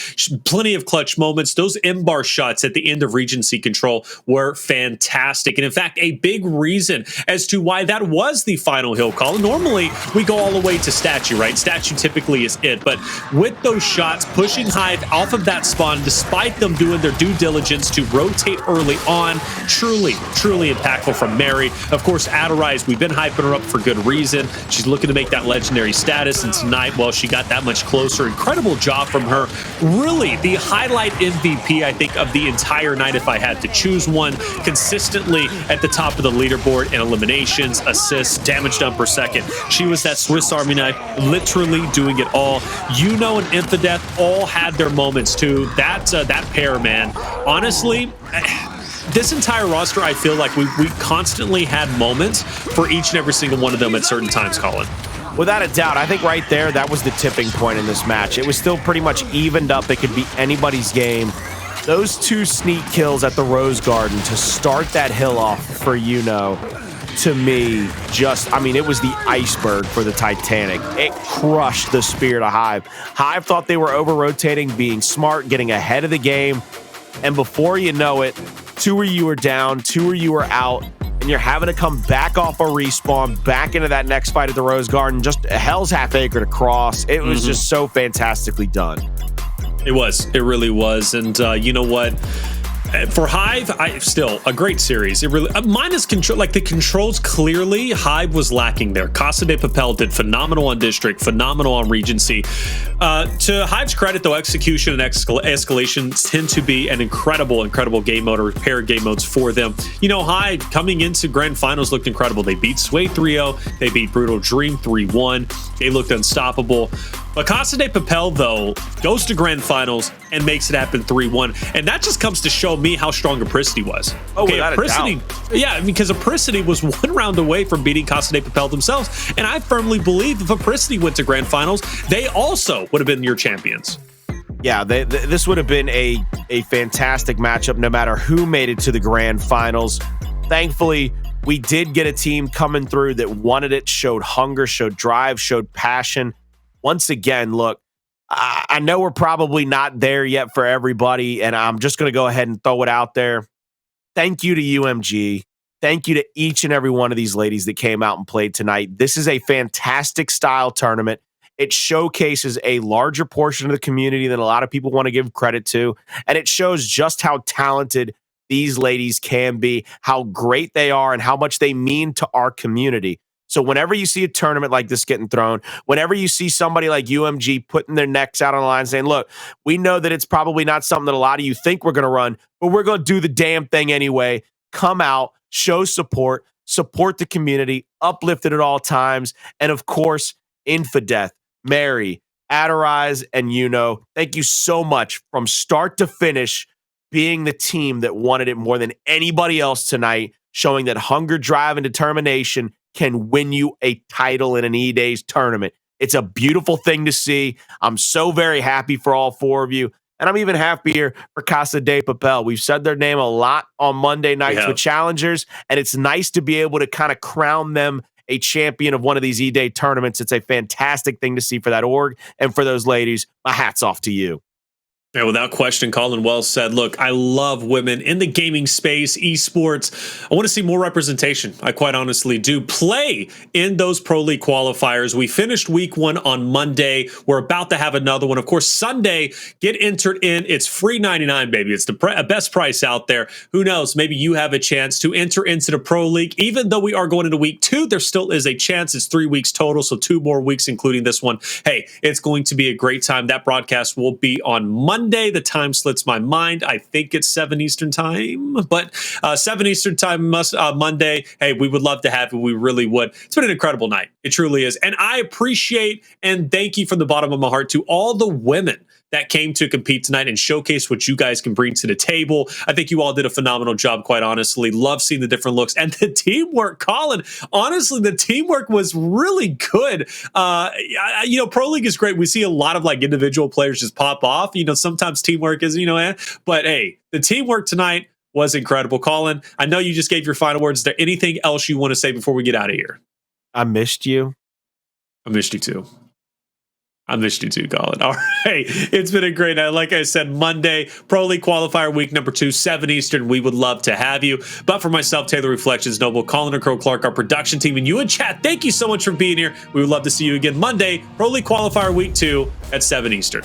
Plenty of clutch moments. Those M-bar shots at the end of Regency control were fantastic. And in fact, a big reason as to why that was the final hill call. Normally, we go all the way to statue, right? Statue typically is it. But with those shots, pushing Hive off of that spawn, despite them doing their due diligence to rotate early on, truly impactful from Mary. Of course, Adorize, we've been hyping her up for good reason. She's looking to make that legendary status, and tonight, well, she got that much closer. Incredible job from her. Really, the highlight MVP, I think, of the entire night, if I had to choose one. Consistently at the top of the leaderboard in eliminations, assists, damage done per second. She was that Swiss Army knife, literally doing it all. Yuno and Infadeth all had their moments too. That pair, man. Honestly, this entire roster, I feel like we constantly had moments for each and every single one of them at certain times, Colin. Without a doubt, I think right there, that was the tipping point in this match. It was still pretty much evened up. It could be anybody's game. Those 2 sneak kills at the Rose Garden to start that hill off for Yuno, to me, it was the iceberg for the Titanic. It crushed the spirit of Hive. Hive thought they were over-rotating, being smart, getting ahead of the game, and before you know it, 2 of you are down, 2 of you are out, and you're having to come back off a respawn, back into that next fight at the Rose Garden, just a hell's half acre to cross. It was just so fantastically done. It was. It really was. And you know what? For Hive, still a great series. It really minus control, like the controls clearly Hive was lacking there. Casa De Papel did phenomenal on District, phenomenal on Regency. To Hive's credit, though, execution and escalation tend to be an incredible game mode or repair game modes for them. You know, Hive coming into grand finals looked incredible. They beat Sway 3-0. They beat Brutal Dream 3-1. They looked unstoppable. But Casa De Papel, though, goes to grand finals and makes it happen 3-1. And that just comes to show me how strong Mxritere was. Oh, without a doubt. Yeah, because Mxritere was 1 round away from beating Casa De Papel themselves. And I firmly believe if Mxritere went to grand finals, they also would have been your champions. Yeah, this would have been a fantastic matchup no matter who made it to the grand finals. Thankfully, we did get a team coming through that wanted it, showed hunger, showed drive, showed passion. Once again, look, I know we're probably not there yet for everybody, and I'm just going to go ahead and throw it out there. Thank you to UMG. Thank you to each and every one of these ladies that came out and played tonight. This is a fantastic style tournament. It showcases a larger portion of the community than a lot of people want to give credit to, and it shows just how talented these ladies can be, how great they are, and how much they mean to our community. So whenever you see a tournament like this getting thrown, whenever you see somebody like UMG putting their necks out on the line saying, look, we know that it's probably not something that a lot of you think we're going to run, but we're going to do the damn thing anyway. Come out, show support the community, uplift it at all times. And of course, Infadeth, Mary, Adorize, and Yuno, thank you so much from start to finish being the team that wanted it more than anybody else tonight, showing that hunger, drive, and determination can win you a title in an E-Days tournament. It's a beautiful thing to see. I'm so very happy for all four of you. And I'm even happier for Casa De Papel. We've said their name a lot on Monday nights with challengers, and it's nice to be able to kind of crown them a champion of one of these E-Day tournaments. It's a fantastic thing to see for that org and for those ladies. My hat's off to you. Yeah, without question, Colin Wells said, look, I love women in the gaming space, esports. I want to see more representation. I quite honestly do. Play in those Pro League qualifiers. We finished week 1 on Monday. We're about to have another one. Of course, Sunday, get entered in. It's free 99, baby. It's the best price out there. Who knows? Maybe you have a chance to enter into the Pro League. Even though we are going into week 2, there still is a chance. It's 3 weeks total, so 2 more weeks, including this one. Hey, it's going to be a great time. That broadcast will be on Monday. The time slips my mind. I think it's 7 Eastern time, but 7 Eastern time Monday. Hey, we would love to have you. We really would. It's been an incredible night. It truly is. And I appreciate and thank you from the bottom of my heart to all the women that came to compete tonight and showcase what you guys can bring to the table. I think you all did a phenomenal job, quite honestly. Love seeing the different looks and the teamwork, Colin. Honestly, the teamwork was really good. Pro League is great. We see a lot of like individual players just pop off. Sometimes teamwork is, but hey, the teamwork tonight was incredible. Colin, I know you just gave your final words. Is there anything else you want to say before we get out of here? I missed you. I missed you too. I missed you too, Colin. All right. It's been a great night. Like I said, Monday, Pro League Qualifier Week number 2, 7 Eastern. We would love to have you. But for myself, Taylor Reflections, Noble, Colin and Crow Clark, our production team, and you in chat, thank you so much for being here. We would love to see you again Monday, Pro League Qualifier Week 2 at 7 Eastern.